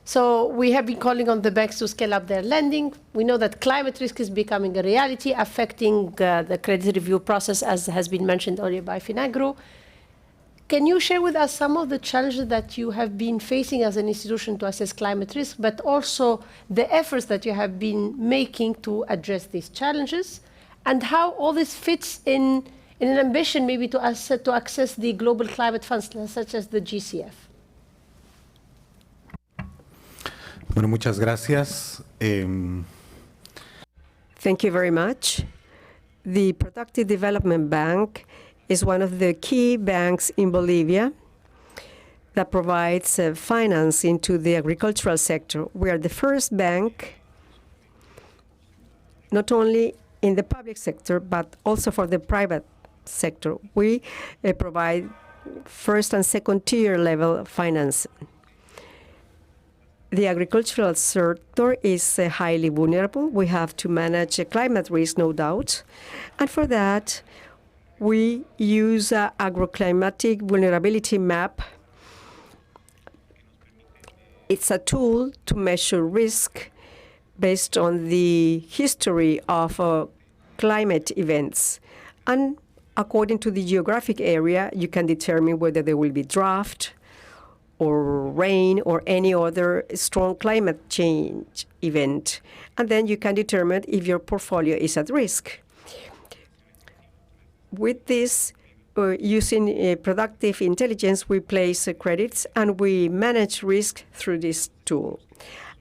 So we have been calling on the banks to scale up their lending. We know that climate risk is becoming a reality, affecting the credit review process, as has been mentioned earlier by Finagro. Can you share with us some of the challenges that you have been facing as an institution to assess climate risk, but also the efforts that you have been making to address these challenges, and how all this fits in an ambition maybe to access the global climate funds, such as the GCF? Bueno, muchas gracias. Thank you very much. The Productive Development Bank is one of the key banks in Bolivia that provides financing to the agricultural sector. We are the first bank, not only in the public sector, but also for the private sector. We provide first and second tier level financing. The agricultural sector is highly vulnerable. We have to manage climate risk, no doubt. And for that, we use an agroclimatic vulnerability map. It's a tool to measure risk based on the history of climate events. And according to the geographic area, you can determine whether there will be drought, or rain, or any other strong climate change event. And then you can determine if your portfolio is at risk. With this, using productive intelligence, we place credits and we manage risk through this tool.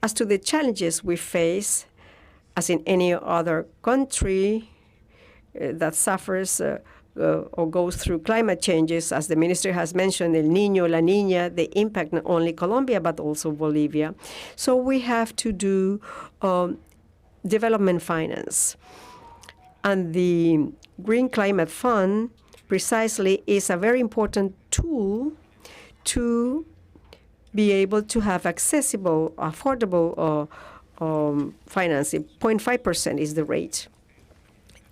As to the challenges we face, as in any other country that suffers or goes through climate changes, as the minister has mentioned, El Niño, La Niña, they impact not only Colombia, but also Bolivia. So we have to do development finance. And the Green Climate Fund precisely is a very important tool to be able to have accessible, affordable financing. 0.5% is the rate.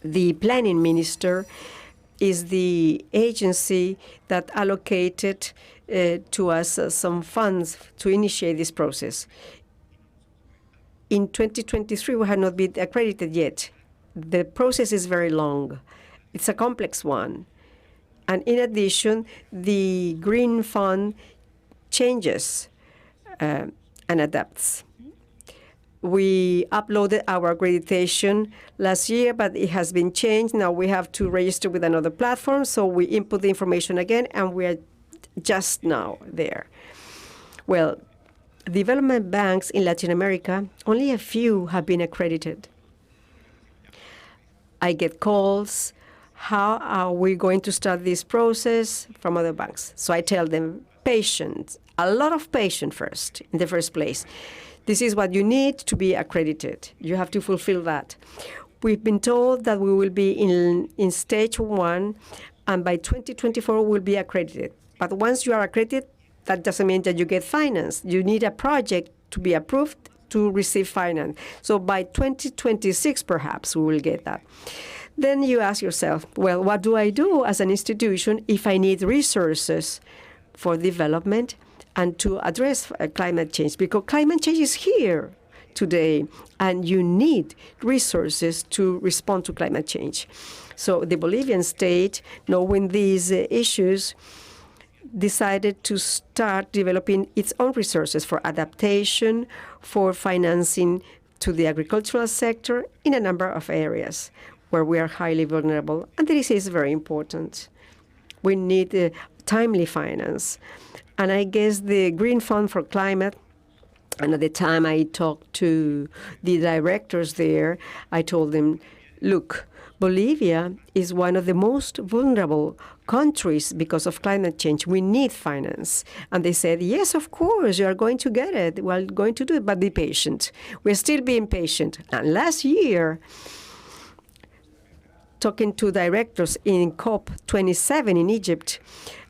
The planning minister is the agency that allocated to us some funds to initiate this process. in 2023 we have not been accredited yet. The process is very long. It's a complex one. And in addition, the Green Fund changes and adapts. We uploaded our accreditation last year, but it has been changed. Now we have to register with another platform, so we input the information again, and we are just now there. Well, development banks in Latin America, only a few have been accredited. I get calls, how are we going to start this process, from other banks? So I tell them, patience, a lot of patience first, in the first place. This is what you need to be accredited. You have to fulfill that. We've been told that we will be in stage 1, and by 2024 we'll be accredited. But once you are accredited, that doesn't mean that you get finance. You need a project to be approved to receive finance. So by 2026, perhaps, we will get that. Then you ask yourself, well, what do I do as an institution if I need resources for development and to address climate change? Because climate change is here today, and you need resources to respond to climate change. So the Bolivian state, knowing these issues, decided to start developing its own resources for adaptation, for financing to the agricultural sector in a number of areas where we are highly vulnerable. And this is very important. We need timely finance. And I guess the Green Fund for Climate, and at the time I talked to the directors there, I told them, look, Bolivia is one of the most vulnerable countries because of climate change. We need finance. And they said, yes, of course, you are going to get it. We're going to do it, but be patient. We're still being patient. And last year, talking to directors in COP27 in Egypt,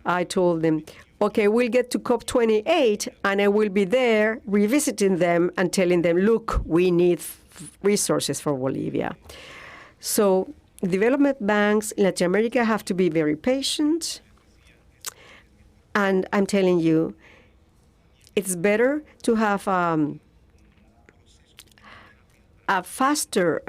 I told them, okay, we'll get to COP28, and I will be there revisiting them and telling them, look, we need resources for Bolivia. So development banks in Latin America have to be very patient. And I'm telling you, it's better to have a faster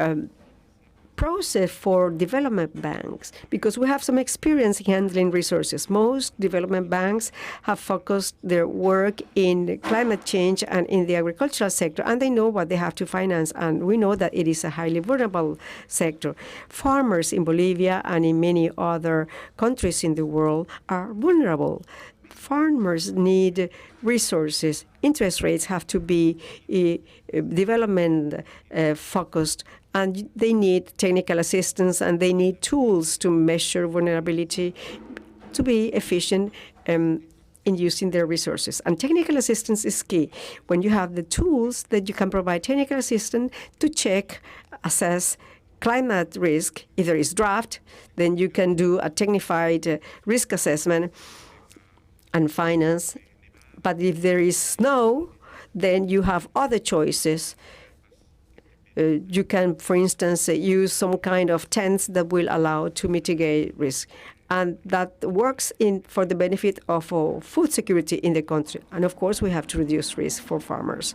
process for development banks, because we have some experience in handling resources. Most development banks have focused their work in climate change and in the agricultural sector, and they know what they have to finance, and we know that it is a highly vulnerable sector. Farmers in Bolivia and in many other countries in the world are vulnerable. Farmers need resources. Interest rates have to be development focused, and they need technical assistance, and they need tools to measure vulnerability to be efficient in using their resources. And technical assistance is key. When you have the tools that you can provide technical assistance to check, assess climate risk, if there is drought, then you can do a technified risk assessment and finance. But if there is snow, then you have other choices. You can, for instance, use some kind of tents that will allow to mitigate risk. And that works for the benefit of food security in the country. And of course, we have to reduce risk for farmers.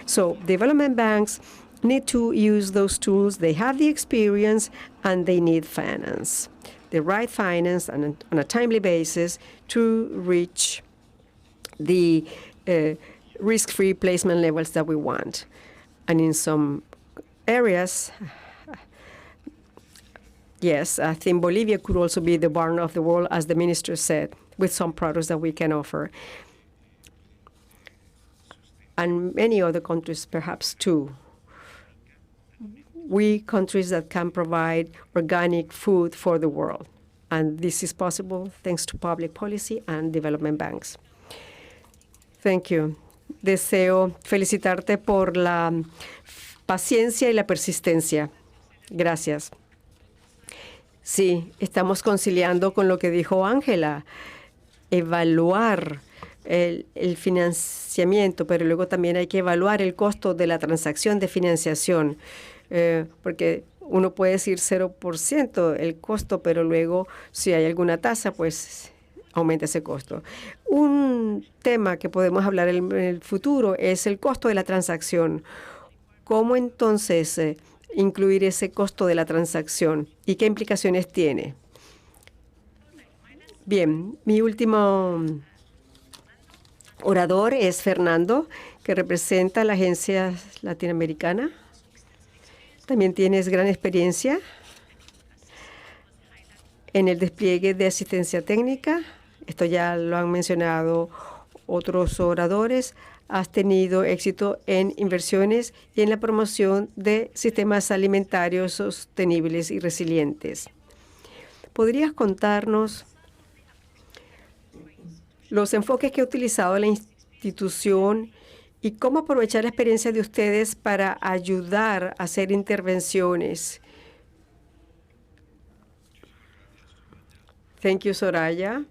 So development banks need to use those tools. They have the experience, and they need finance, the right finance and on a timely basis to reach the risk-free placement levels that we want. And in some areas, yes, I think Bolivia could also be the barn of the world, as the minister said, with some products that we can offer. And many other countries perhaps too. We countries that can provide organic food for the world. And this is possible thanks to public policy and development banks. Thank you. Deseo felicitarte por la paciencia y la persistencia. Gracias. Sí, estamos conciliando con lo que dijo Ángela, evaluar el financiamiento, pero luego también hay que evaluar el costo de la transacción de financiación, porque uno puede decir 0% el costo, pero luego si hay alguna tasa, pues aumenta ese costo. Un tema que podemos hablar en el futuro es el costo de la transacción. ¿Cómo entonces incluir ese costo de la transacción y qué implicaciones tiene? Bien, mi último orador es Fernando, que representa la agencia latinoamericana. También tienes gran experiencia en el despliegue de asistencia técnica. Esto ya lo han mencionado otros oradores. Has tenido éxito en inversiones y en la promoción de sistemas alimentarios sostenibles y resilientes. ¿Podrías contarnos los enfoques que ha utilizado la institución y cómo aprovechar la experiencia de ustedes para ayudar a hacer intervenciones? Thank you, Soraya.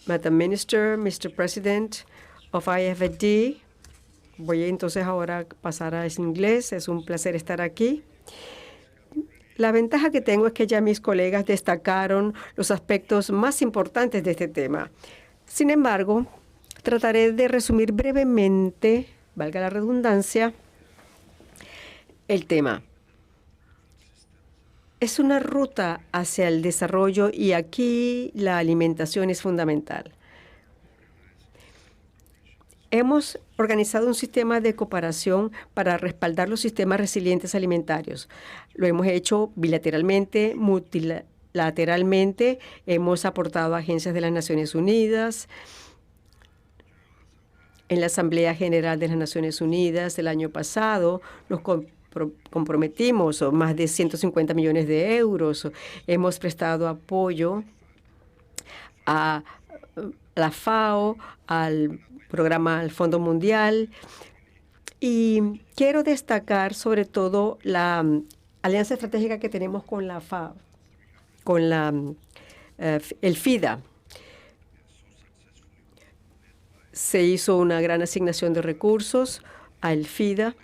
Madam Minister, Mr. President of IFD. Voy entonces ahora a pasar a inglés. Es un placer estar aquí. La ventaja que tengo es que ya mis colegas destacaron los aspectos más importantes de este tema. Sin embargo, trataré de resumir brevemente, valga la redundancia, el tema. Es una ruta hacia el desarrollo y aquí la alimentación es fundamental. Hemos organizado un sistema de cooperación para respaldar los sistemas resilientes alimentarios. Lo hemos hecho bilateralmente, multilateralmente. Hemos aportado a agencias de las Naciones Unidas. En la Asamblea General de las Naciones Unidas el año pasado nos comprometimos más de 150 millones de euros. Hemos prestado apoyo a la FAO, al programa, al Fondo Mundial. Y quiero destacar sobre todo la alianza estratégica que tenemos con la FAO, con el FIDA. Se hizo una gran asignación de recursos al FIDA.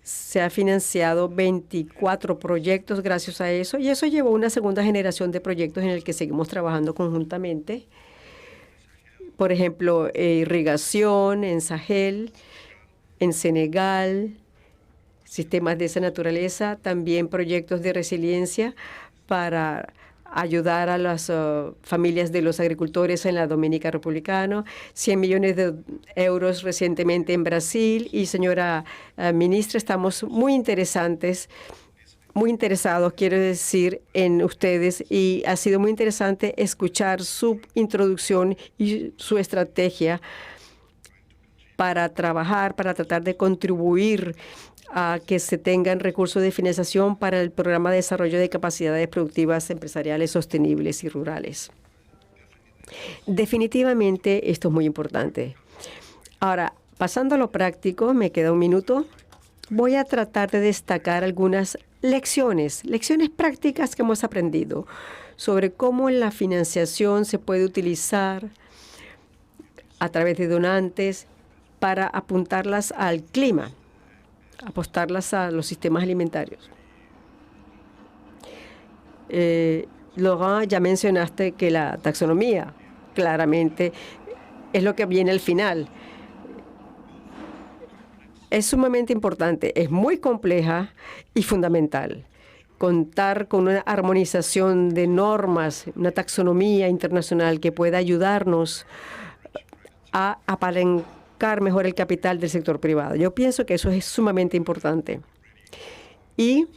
Se ha financiado 24 proyectos gracias a eso, y eso llevó a una segunda generación de proyectos en el que seguimos trabajando conjuntamente. Por ejemplo, irrigación en Sahel, en Senegal, sistemas de esa naturaleza, también proyectos de resiliencia para ayudar a las familias de los agricultores en la Dominica Republicana, 100 millones de euros recientemente en Brasil. Y señora ministra, estamos muy interesados, quiero decir, en ustedes, y ha sido muy interesante escuchar su introducción y su estrategia para trabajar, para tratar de contribuir a que se tengan recursos de financiación para el programa de desarrollo de capacidades productivas empresariales sostenibles y rurales. Definitivamente esto es muy importante. Ahora, pasando a lo práctico, me queda un minuto. Voy a tratar de destacar algunas lecciones prácticas que hemos aprendido sobre cómo la financiación se puede utilizar a través de donantes para apuntarlas al clima, apostarlas a los sistemas alimentarios. Laurent, ya mencionaste que la taxonomía claramente es lo que viene al final. Es sumamente importante, es muy compleja y fundamental. Contar con una armonización de normas, una taxonomía internacional que pueda ayudarnos a apalancar mejor el capital del sector privado. Yo pienso que eso es sumamente importante. Y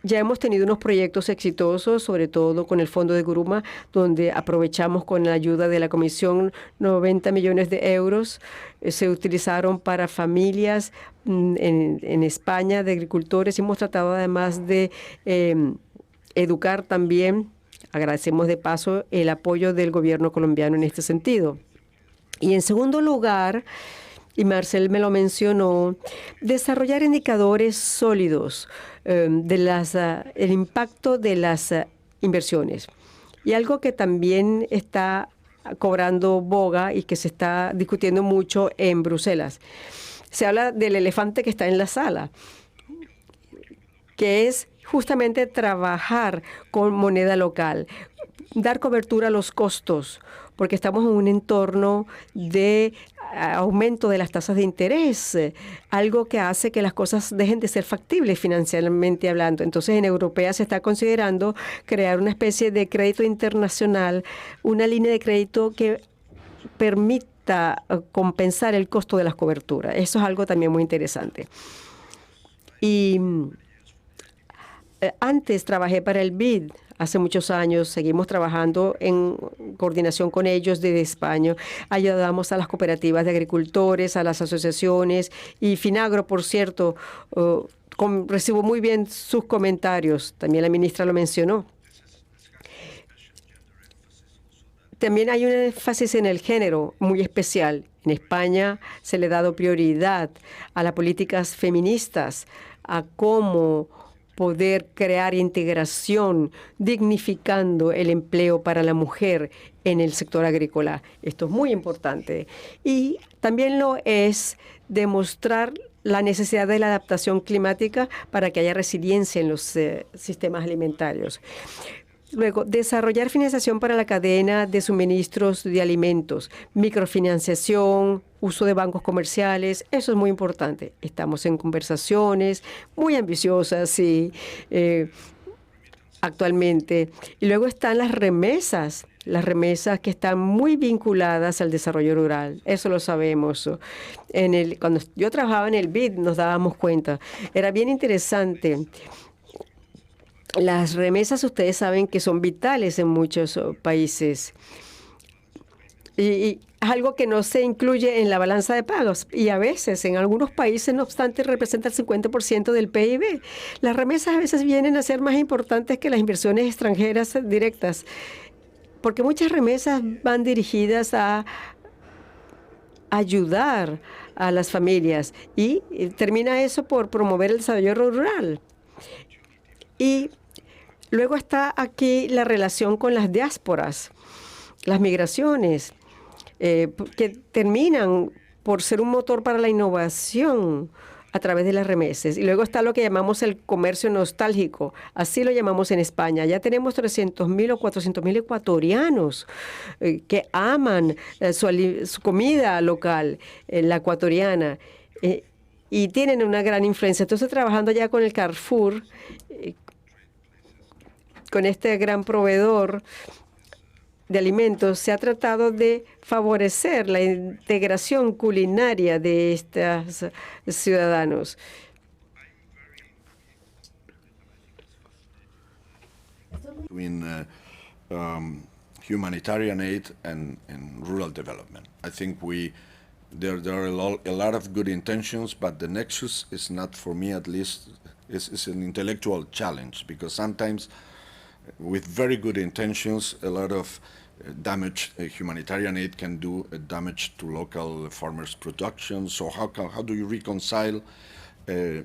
ya hemos tenido unos proyectos exitosos, sobre todo con el Fondo de Gruma, donde aprovechamos con la ayuda de la Comisión 90 millones de euros. Se utilizaron para familias en España de agricultores. Hemos tratado además de educar también. Agradecemos de paso el apoyo del gobierno colombiano en este sentido. Y en segundo lugar, y Marcel me lo mencionó, desarrollar indicadores sólidos de el impacto de las inversiones. Y algo que también está cobrando boga y que se está discutiendo mucho en Bruselas. Se habla del elefante que está en la sala, que es justamente trabajar con moneda local, dar cobertura a los costos, porque estamos en un entorno de aumento de las tasas de interés, algo que hace que las cosas dejen de ser factibles financieramente hablando. Entonces, en Europea se está considerando crear una especie de crédito internacional, una línea de crédito que permita compensar el costo de las coberturas. Eso es algo también muy interesante. Y antes trabajé para el BID. Hace muchos años seguimos trabajando en coordinación con ellos desde España. Ayudamos a las cooperativas de agricultores, a las asociaciones y Finagro, por cierto, recibo muy bien sus comentarios. También la ministra lo mencionó. También hay un énfasis en el género muy especial. En España se le ha dado prioridad a las políticas feministas, a cómo poder crear integración, dignificando el empleo para la mujer en el sector agrícola. Esto es muy importante. Y también lo es demostrar la necesidad de la adaptación climática para que haya resiliencia en los sistemas alimentarios. Luego, desarrollar financiación para la cadena de suministros de alimentos, microfinanciación, uso de bancos comerciales, eso es muy importante. Estamos en conversaciones muy ambiciosas actualmente. Y luego están las remesas que están muy vinculadas al desarrollo rural. Eso lo sabemos. Cuando yo trabajaba en el BID nos dábamos cuenta. Era bien interesante. Las remesas, ustedes saben que son vitales en muchos países. Y es algo que no se incluye en la balanza de pagos. Y a veces, en algunos países, no obstante, representa el 50% del PIB. Las remesas a veces vienen a ser más importantes que las inversiones extranjeras directas, porque muchas remesas van dirigidas a ayudar a las familias. Y termina eso por promover el desarrollo rural. Y luego está aquí la relación con las diásporas, las migraciones, que terminan por ser un motor para la innovación a través de las remesas. Y luego está lo que llamamos el comercio nostálgico, así lo llamamos en España. Ya tenemos 300.000 o 400.000 ecuatorianos que aman su comida local, la ecuatoriana, y tienen una gran influencia. Entonces, trabajando ya con el Carrefour, con este gran proveedor de alimentos, se ha tratado de favorecer la integración culinaria de estos ciudadanos. Between humanitarian aid and rural development. I think there are a lot of good intentions, but the nexus is not, for me at least, is an intellectual challenge, because sometimes with very good intentions, a lot of damage, humanitarian aid can do damage to local farmers' production. So how do you reconcile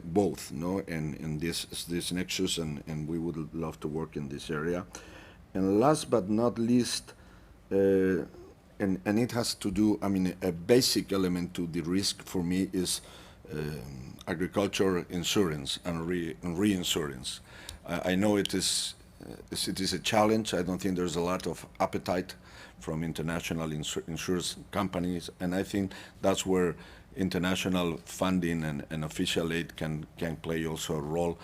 both, no? And this nexus, and we would love to work in this area. And last but not least, and it has to do, I mean, a basic element to the risk for me is agriculture insurance and reinsurance. I know it is a challenge. I don't think there's a lot of appetite from international insurance companies, and I think that's where international funding and official aid can play also a role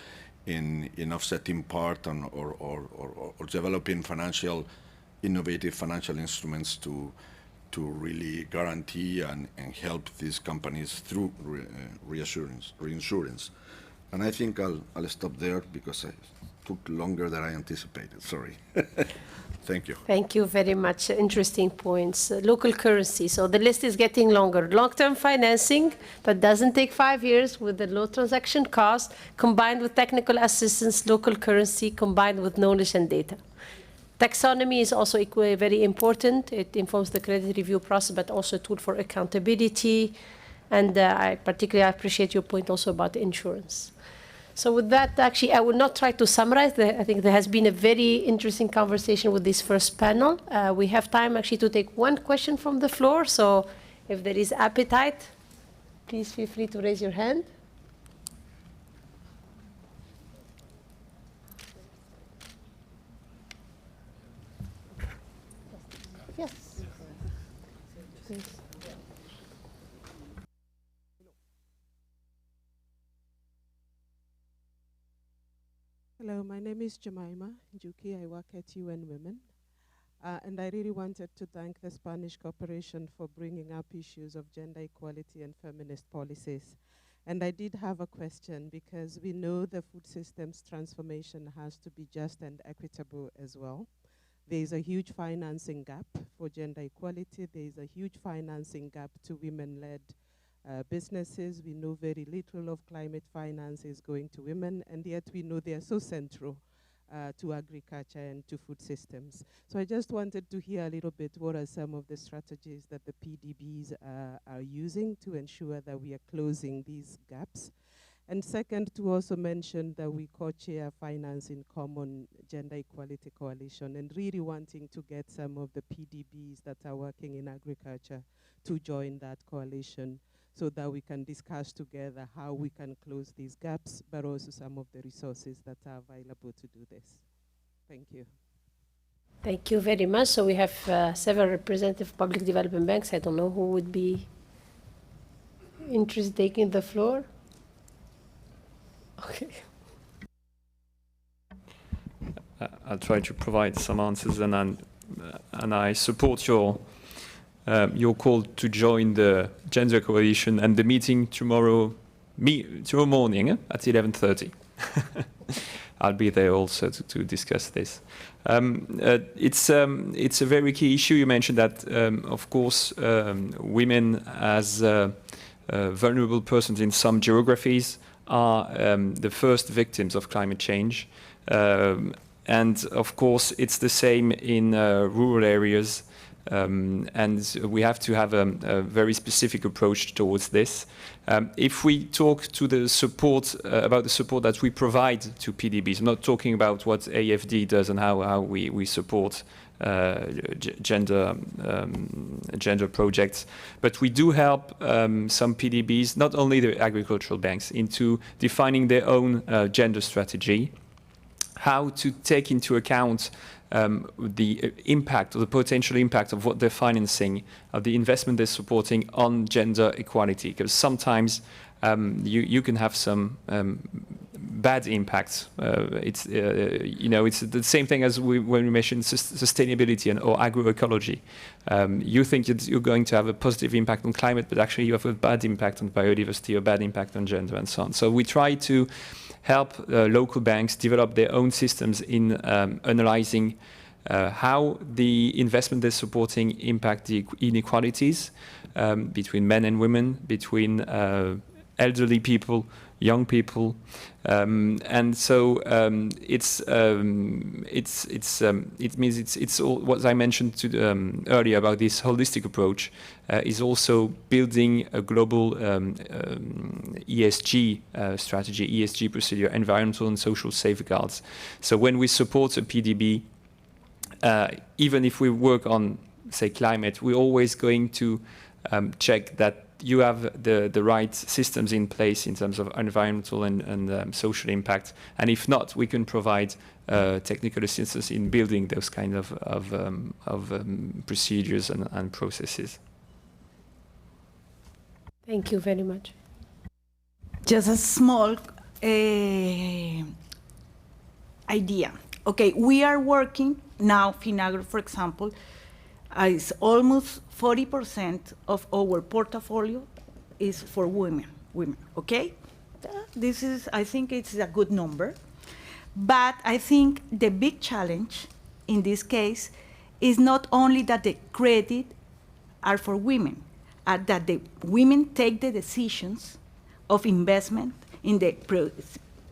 in offsetting part or developing innovative financial instruments to really guarantee and help these companies through reinsurance. And I think I'll stop there because I took longer than I anticipated. Sorry. Thank you. Thank you very much. Interesting points. Local currency. So the list is getting longer. Long-term financing that doesn't take 5 years with the low transaction cost, combined with technical assistance, local currency, combined with knowledge and data. Taxonomy is also equally very important. It informs the credit review process, but also a tool for accountability. And I particularly appreciate your point also about insurance. So with that, actually, I will not try to summarize. I think there has been a very interesting conversation with this first panel. We have time actually to take one question from the floor. So if there is appetite, please feel free to raise your hand. Yes. Yes. Hello, my name is Jemima Njuki. I work at UN Women. And I really wanted to thank the Spanish Corporation for bringing up issues of gender equality and feminist policies. And I did have a question because we know the food systems transformation has to be just and equitable as well. There is a huge financing gap for gender equality. There is a huge financing gap to women-led businesses. We know very little of climate finance is going to women, and yet we know they are so central to agriculture and to food systems. So I just wanted to hear a little bit what are some of the strategies that the PDBs are using to ensure that we are closing these gaps. And second, to also mention that we co-chair Finance in Common Gender Equality Coalition, and really wanting to get some of the PDBs that are working in agriculture to join that coalition so that we can discuss together how we can close these gaps, but also some of the resources that are available to do this. Thank you. Thank you very much. So we have several representatives of public development banks. I don't know who would be interested in taking the floor. Okay. I'll try to provide some answers, and I support your call to join the Gender Coalition and the meeting tomorrow morning at 11:30. I'll be there also to discuss this. It's a very key issue. You mentioned that, of course, women as vulnerable persons in some geographies are the first victims of climate change. And of course, it's the same in rural areas. And we have to have a very specific approach towards this. If we talk to the support, about the support that we provide to PDBs, I'm not talking about what AFD does and how we support gender projects, but we do help some PDBs, not only the agricultural banks, into defining their own gender strategy, how to take into account the impact or the potential impact of what they're financing, of the investment they're supporting on gender equality. Because sometimes you can have some bad impacts. It's the same thing as when we mentioned sustainability or agroecology. You think you're going to have a positive impact on climate, but actually you have a bad impact on biodiversity or bad impact on gender and so on. So we try to help local banks develop their own systems in analyzing how the investment they're supporting impact the inequalities between men and women, between elderly people, young people, and so it means it's all what I mentioned earlier about this holistic approach is also building a global ESG strategy, ESG procedure, environmental and social safeguards. So when we support a PDB, even if we work on, say, climate, we're always going to check that you have the right systems in place in terms of environmental and social impact. And if not, we can provide technical assistance in building those kind of procedures and processes. Thank you very much. Just a small idea. Okay, we are working now, Finagro, for example, is almost 40% of our portfolio is for women, okay? This is, I think it's a good number. But I think the big challenge in this case is not only that the credit are for women, that the women take the decisions of investment in the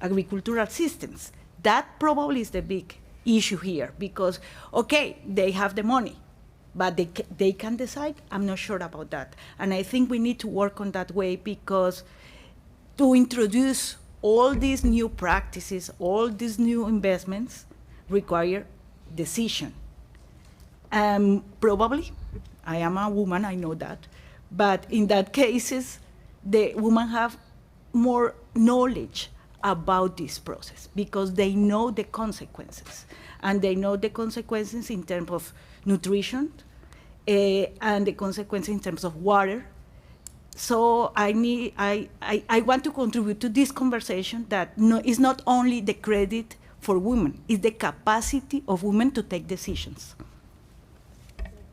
agricultural systems. That probably is the big issue here because, okay, they have the money, but they can decide. I'm not sure about that. And I think we need to work on that way because to introduce all these new practices, all these new investments require decision. Probably, I am a woman, I know that, but in that cases, the women have more knowledge about this process because they know the consequences. And they know the consequences in terms of nutrition, and the consequences in terms of water. So I want to contribute to this conversation that is not only the credit for women, it's the capacity of women to take decisions.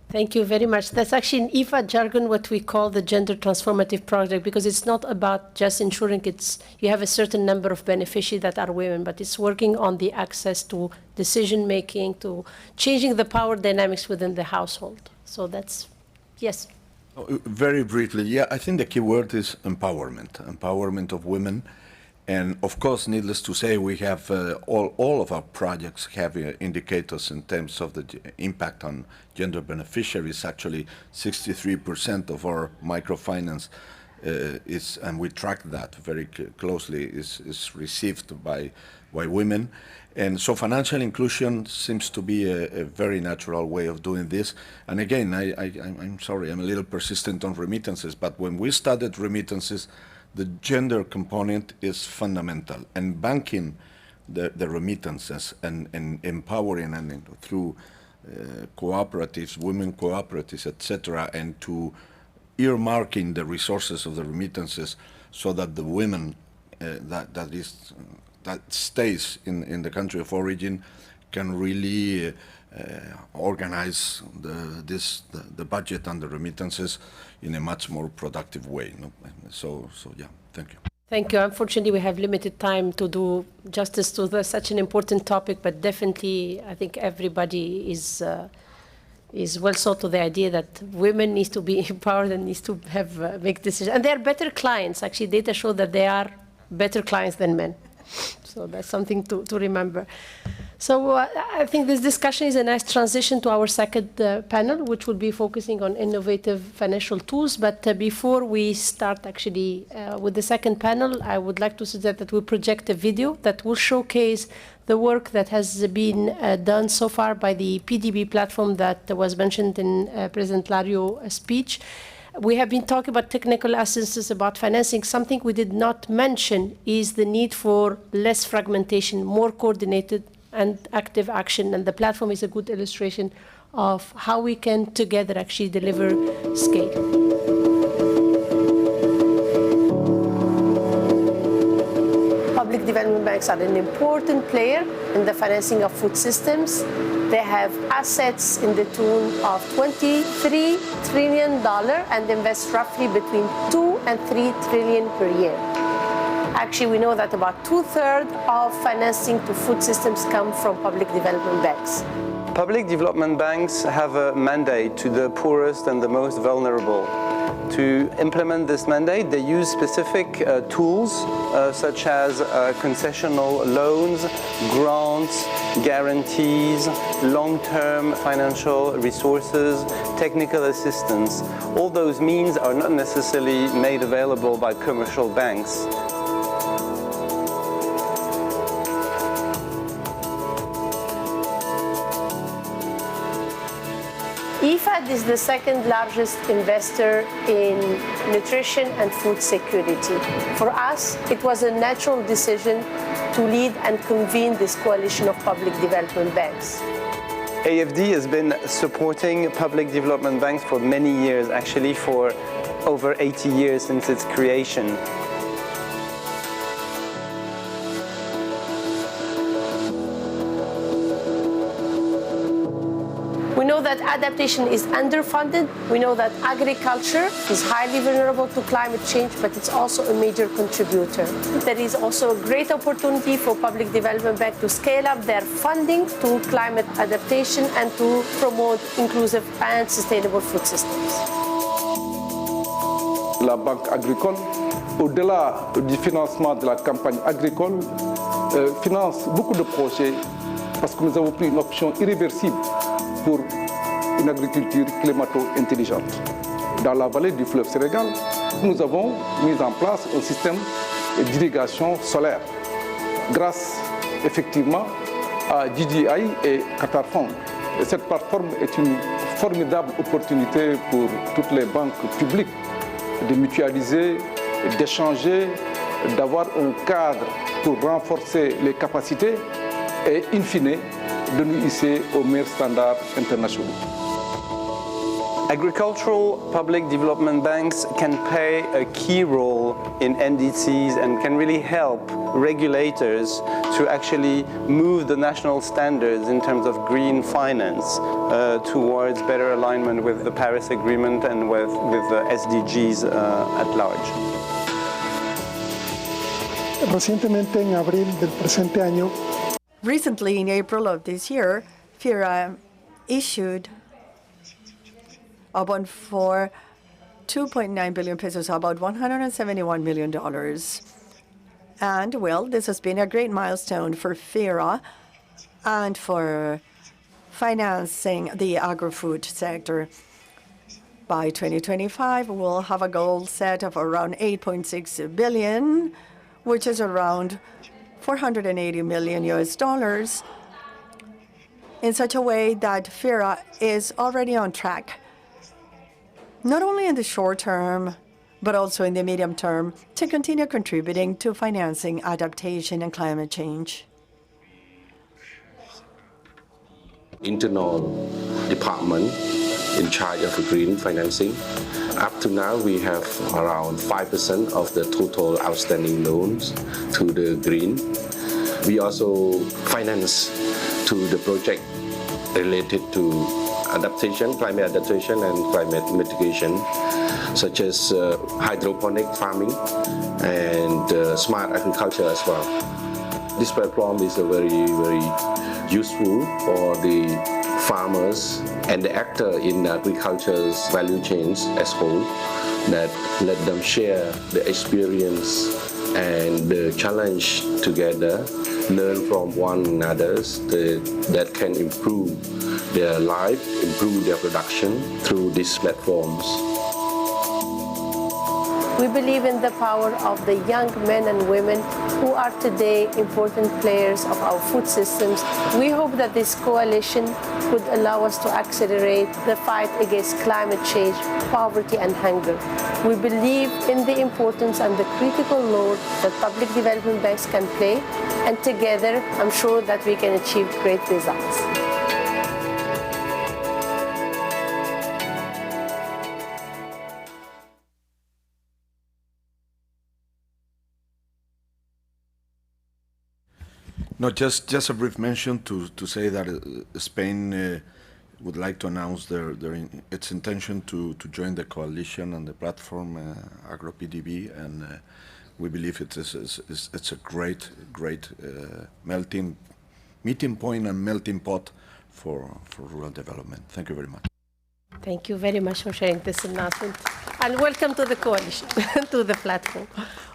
Thank you very much. That's actually in IFA jargon what we call the gender transformative project, because it's not about just ensuring you have a certain number of beneficiaries that are women, but it's working on the access to decision making, to changing the power dynamics within the household. So that's, yes. Very briefly, yeah, I think the key word is empowerment of women. And of course, needless to say, we have all of our projects have indicators in terms of the impact on gender beneficiaries. Actually, 63% of our microfinance is, and we track that very closely, is received by women. And so financial inclusion seems to be a very natural way of doing this. And again, I'm sorry, I'm a little persistent on remittances, but when we started remittances, the gender component is fundamental, and banking the remittances and empowering and through cooperatives, women cooperatives, etc., and to earmarking the resources of the remittances so that the women that stays in the country of origin can really organize the budget and the remittances in a much more productive way. No? So yeah, thank you. Thank you. Unfortunately, we have limited time to do justice to such an important topic, but definitely I think everybody is well sought to the idea that women need to be empowered and needs to have make decisions. And they are better clients. Actually, data show that they are better clients than men. So that's something to remember. So I think this discussion is a nice transition to our second panel, which will be focusing on innovative financial tools. But before we start actually with the second panel, I would like to suggest that we project a video that will showcase the work that has been done so far by the PDB platform that was mentioned in President Lario's speech. We have been talking about technical assistance, about financing. Something we did not mention is the need for less fragmentation, more coordinated and active action. And the platform is a good illustration of how we can together actually deliver scale. Public development banks are an important player in the financing of food systems. They have assets in the tune of $23 trillion and invest roughly between 2 and 3 trillion per year. Actually, we know that about 2/3 of financing to food systems come from public development banks. Public development banks have a mandate to the poorest and the most vulnerable. To implement this mandate, they use specific tools such as concessional loans, grants, guarantees, long-term financial resources, technical assistance. All those means are not necessarily made available by commercial banks. IFAD is the second largest investor in nutrition and food security. For us, it was a natural decision to lead and convene this coalition of public development banks. AFD has been supporting public development banks for many years, actually for over 80 years since its creation. We know that adaptation is underfunded. We know that agriculture is highly vulnerable to climate change, but it's also a major contributor. There is also a great opportunity for public development banks to scale up their funding to climate adaptation and to promote inclusive and sustainable food systems. La Banque agricole, au-delà du financement de la campagne agricole, finance beaucoup de projets parce que nous avons pris une option irréversible pour une agriculture climato-intelligente. Dans la vallée du fleuve Sénégal, nous avons mis en place un système d'irrigation solaire grâce effectivement à DJI et Qatar Fund. Cette plateforme est une formidable opportunité pour toutes les banques publiques de mutualiser, d'échanger, d'avoir un cadre pour renforcer les capacités et, in fine, de nous hisser aux meilleurs standards internationaux. Agricultural public development banks can play a key role in NDCs and can really help regulators to actually move the national standards in terms of green finance towards better alignment with the Paris Agreement and with the SDGs at large. Recientemente, en abril del presente año, recently, in April of this year, FIRA issued a bond for 2.9 billion pesos, about $171 million. And, well, this has been a great milestone for FIRA and for financing the agri-food sector. By 2025, we'll have a goal set of around 8.6 billion, which is around $480 million US, in such a way that FIRA is already on track, not only in the short term, but also in the medium term, to continue contributing to financing adaptation and climate change. Internal department in charge of green financing. Up to now, we have around 5% of the total outstanding loans to the green. We also finance to the project related to adaptation, climate adaptation and climate mitigation, such as hydroponic farming and smart agriculture as well. This platform is very useful for the farmers and the actor in agriculture's value chains as whole, that let them share the experience and the challenge together, learn from one another that can improve their life, improve their production through these platforms. We believe in the power of the young men and women who are today important players of our food systems. We hope that this coalition could allow us to accelerate the fight against climate change, poverty and hunger. We believe in the importance and the critical role that public development banks can play, and together I'm sure that we can achieve great results. No, just a brief mention to say that Spain would like to announce its intention to join the coalition and the platform AgroPDB, and we believe it's a great meeting point and melting pot for rural development. Thank you very much. Thank you very much for sharing this announcement. And welcome to the coalition, to the platform.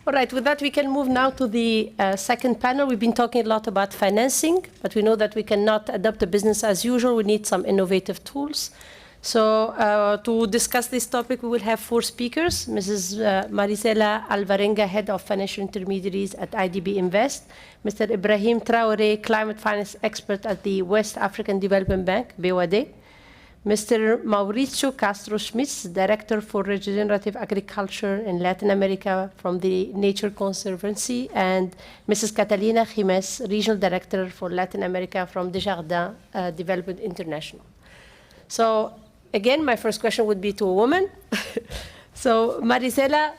All right, with that, we can move now to the second panel. We've been talking a lot about financing, but we know that we cannot adopt a business as usual. We need some innovative tools. So to discuss this topic, we will have four speakers. Mrs. Marisela Alvarenga, Head of Financial Intermediaries at IDB Invest. Mr. Ibrahim Traore, Climate Finance Expert at the West African Development Bank, BOAD. Mr. Mauricio Castro Schmitz, Director for Regenerative Agriculture in Latin America from the Nature Conservancy, and Mrs. Catalina Jimenez, Regional Director for Latin America from Desjardins Development International. So again, my first question would be to a woman. So Marisela,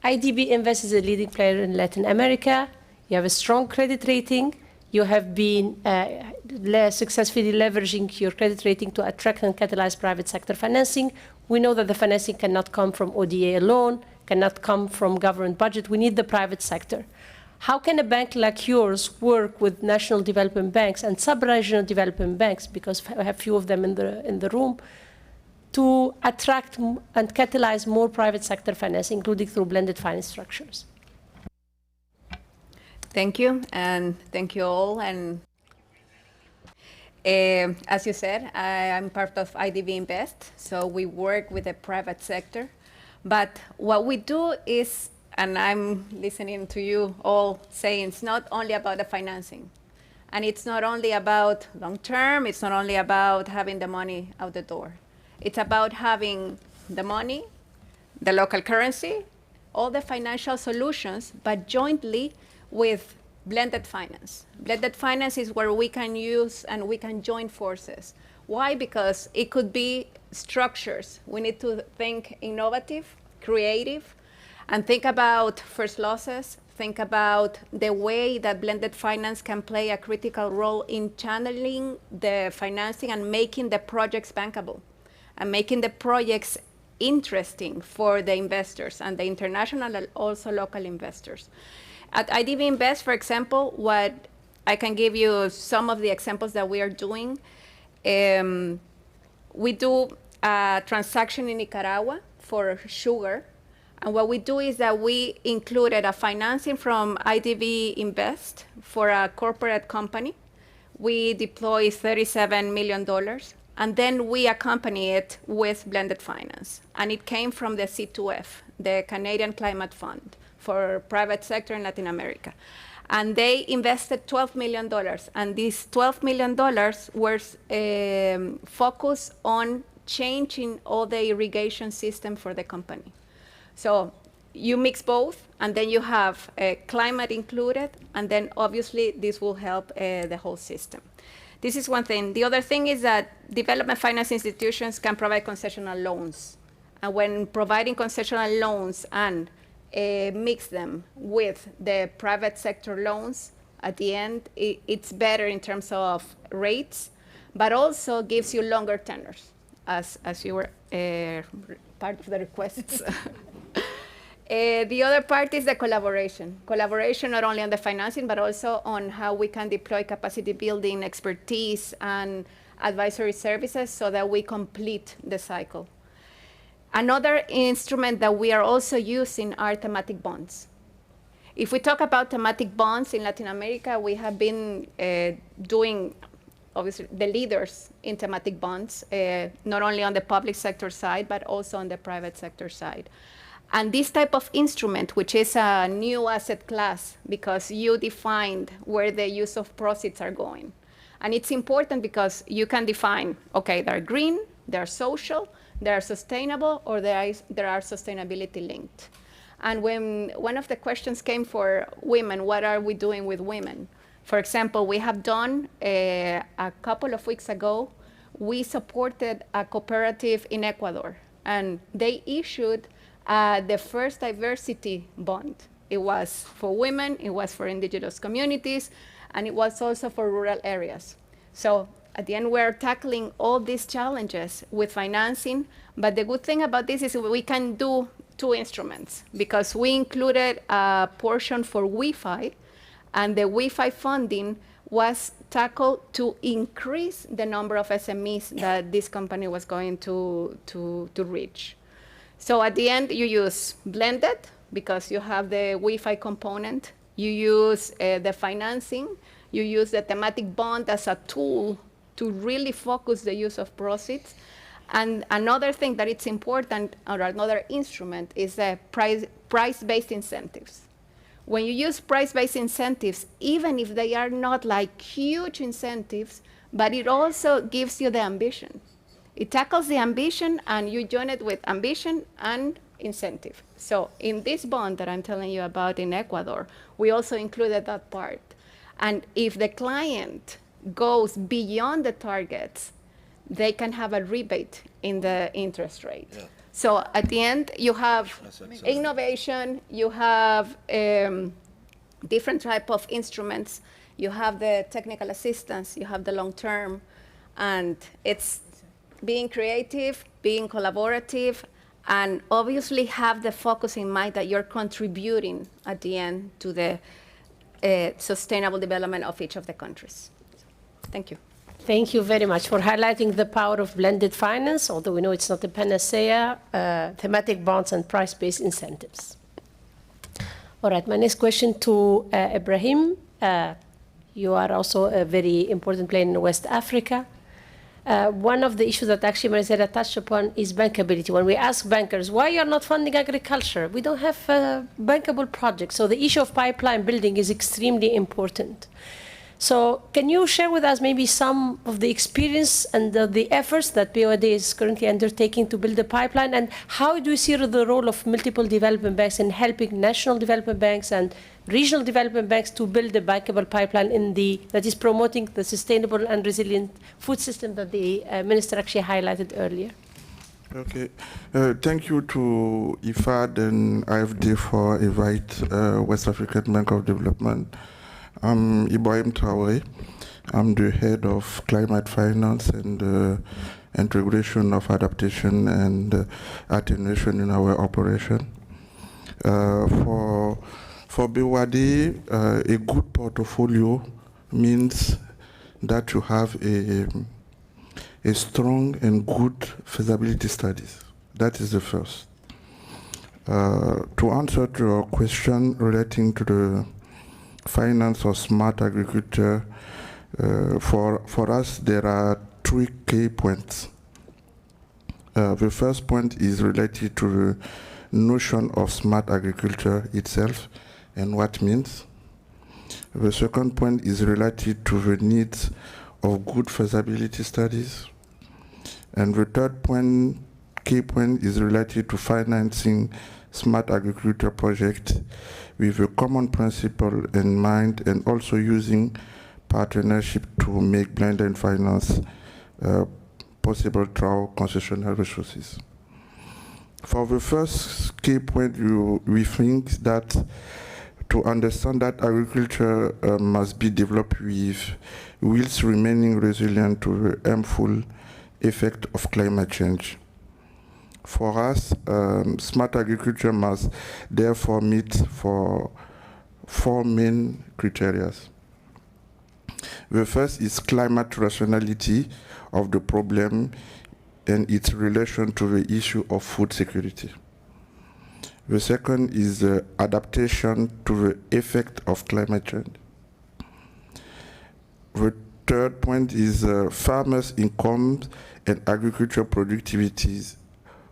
IDB Invest is a leading player in Latin America. You have a strong credit rating. You have been successfully leveraging your credit rating to attract and catalyze private sector financing. We know that the financing cannot come from ODA alone, cannot come from government budget. We need the private sector. How can a bank like yours work with national development banks and sub-regional development banks, because I have few of them in the room, to attract and catalyze more private sector financing, including through blended finance structures? Thank you, and thank you all. And as you said, I'm part of IDB Invest, so we work with the private sector. But what we do is, and I'm listening to you all saying, it's not only about the financing. And it's not only about long term, it's not only about having the money out the door. It's about having the money, the local currency, all the financial solutions, but jointly with blended finance. Blended finance is where we can use and we can join forces Why? Because it could be structures. We need to think innovative, creative, and think about first losses, think about the way that blended finance can play a critical role in channeling the financing and making the projects bankable and making the projects interesting for the investors and the international and also local investors. At IDB Invest, for example, what I can give you some of the examples that we are doing. We do a transaction in Nicaragua for sugar. And what we do is that we included a financing from IDB Invest for a corporate company. We deploy $37 million. And then we accompany it with blended finance. And it came from the C2F, the Canadian Climate Fund for private sector in Latin America. And they invested $12 million. And these $12 million were focused on changing all the irrigation system for the company. So you mix both, and then you have climate included, and then obviously this will help the whole system. This is one thing. The other thing is that development finance institutions can provide concessional loans. And when providing concessional loans and mix them with the private sector loans, at the end, it's better in terms of rates, but also gives you longer tenors, as you were part of the requests. The other part is the collaboration. Collaboration not only on the financing, but also on how we can deploy capacity building, expertise, and advisory services so that we complete the cycle. Another instrument that we are also using are thematic bonds. If we talk about thematic bonds in Latin America, we have been doing, obviously, the leaders in thematic bonds, not only on the public sector side, but also on the private sector side. And this type of instrument, which is a new asset class, because you defined where the use of proceeds are going. And it's important because you can define, okay, they're green, they're social, they're sustainable, or there are sustainability linked. And when one of the questions came for women, what are we doing with women? For example, we have done, a couple of weeks ago, we supported a cooperative in Ecuador, and they issued the first diversity bond. It was for women, it was for indigenous communities, and it was also for rural areas. So at the end, we're tackling all these challenges with financing, but the good thing about this is we can do two instruments, because we included a portion for Wi-Fi, and the Wi-Fi funding was tackled to increase the number of SMEs that this company was going to reach. So at the end, you use blended, because you have the Wi-Fi component. You use the financing. You use the thematic bond as a tool to really focus the use of proceeds. And another thing that it's important, or another instrument, is the price-based incentives. When you use price-based incentives, even if they are not like huge incentives, but it also gives you the ambition. It tackles the ambition, and you join it with ambition and incentive. So in this bond that I'm telling you about in Ecuador, we also included that part. And if the client goes beyond the targets, they can have a rebate in the interest rate. Yeah. So at the end, you have innovation, you have different type of instruments, you have the technical assistance, you have the long term, and it's being creative, being collaborative, and obviously have the focus in mind that you're contributing at the end to the sustainable development of each of the countries. Thank you. Thank you very much for highlighting the power of blended finance, although we know it's not a panacea, thematic bonds and price-based incentives. All right, my next question to Ibrahim. You are also a very important player in West Africa. One of the issues that actually Marisela touched upon is bankability. When we ask bankers, why you're not funding agriculture? We don't have bankable projects. So the issue of pipeline building is extremely important. So can you share with us maybe some of the experience and the efforts that BOD is currently undertaking to build a pipeline, and how do you see the role of multiple development banks in helping national development banks and regional development banks to build the bankable pipeline that is promoting the sustainable and resilient food system that the minister actually highlighted earlier. Okay, thank you to IFAD and IFD for invite West African Bank of Development. I'm Ibrahim Traoré. I'm the head of climate finance and integration of adaptation and attenuation in our operation. For BWAD, a good portfolio means that you have a strong and good feasibility studies. That is the first. To answer to your question relating to the finance of smart agriculture, for us there are 3 key points. The first point is related to the notion of smart agriculture itself and what it means. The second point is related to the needs of good feasibility studies. And the third point, key point, is related to financing smart agriculture projects with a common principle in mind and also using partnership to make blended finance possible through concessional resources. For the first key point, we think that to understand that agriculture must be developed whilst remaining resilient to the harmful effect of climate change. For us, smart agriculture must therefore meet for 4 main criteria. The first is climate rationality of the problem and its relation to the issue of food security. The second is adaptation to the effect of climate change. The third point is farmers' incomes and agriculture productivities.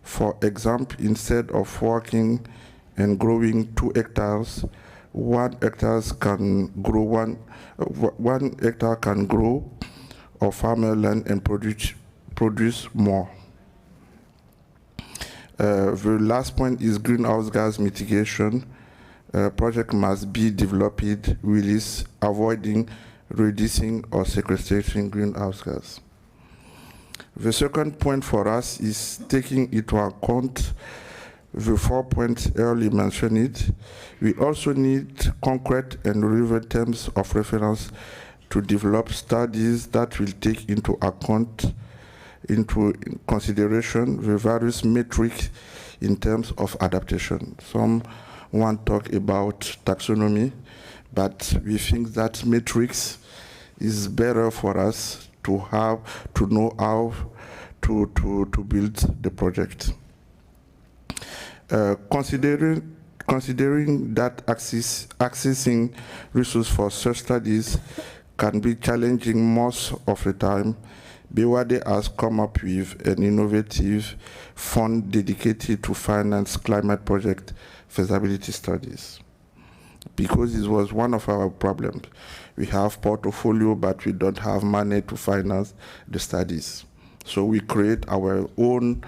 For example, instead of working and growing 2 hectares, 1 hectare can grow 1 hectare can grow or farmer land and produce more. The last point is greenhouse gas mitigation. Project must be developed with avoiding, reducing or sequestering greenhouse gas. The second point for us is taking into account the 4 points earlier mentioned. We also need concrete and relevant terms of reference to develop studies that will take into consideration the various metrics in terms of adaptation. Some want to talk about taxonomy, but we think that metrics is better for us to know how to build the project. Considering that accessing resources for such studies can be challenging most of the time, BWAD has come up with an innovative fund dedicated to finance climate project feasibility studies. Because it was one of our problems. We have portfolio, but we don't have money to finance the studies. So we create our own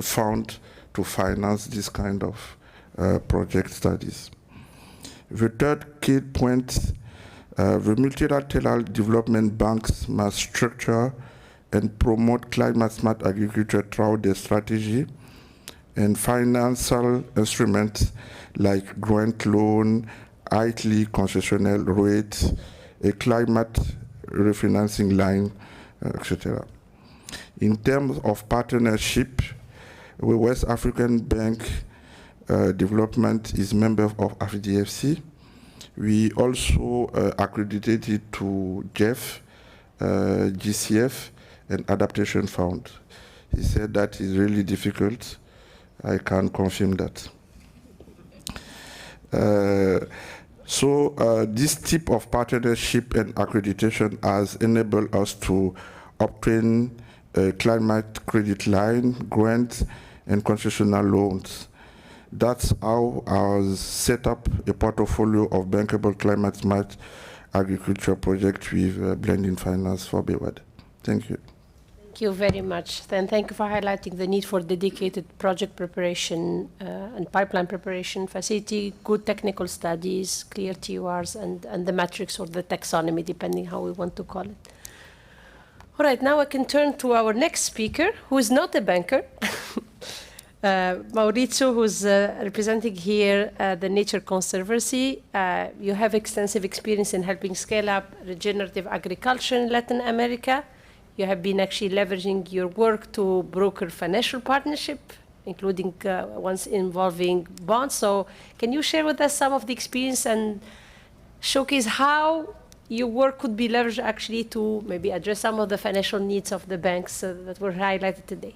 fund to finance this kind of project studies. The third key point, the multilateral development banks must structure and promote climate smart agriculture throughout their strategy, and financial instruments like grant loan, idly concessional rate, a climate refinancing line, etc. In terms of partnership, the West African Bank Development is member of FDFC. We also accredited it to GEF, GCF, and Adaptation Fund. He said that is really difficult. I can confirm that. This type of partnership and accreditation has enabled us to obtain a climate credit line, grants, and concessional loans. That's how I set up a portfolio of bankable climate smart agriculture project with blending finance for BWAD. Thank you. Thank you very much. Then thank you for highlighting the need for dedicated project preparation and pipeline preparation facility, good technical studies, clear TURs, and the metrics or the taxonomy, depending how we want to call it. All right, now I can turn to our next speaker, who is not a banker. Maurizio, who's representing here the Nature Conservancy. You have extensive experience in helping scale up regenerative agriculture in Latin America. You have been actually leveraging your work to broker financial partnership, including ones involving bonds. So can you share with us some of the experience and showcase how your work could be leveraged actually to maybe address some of the financial needs of the banks that were highlighted today?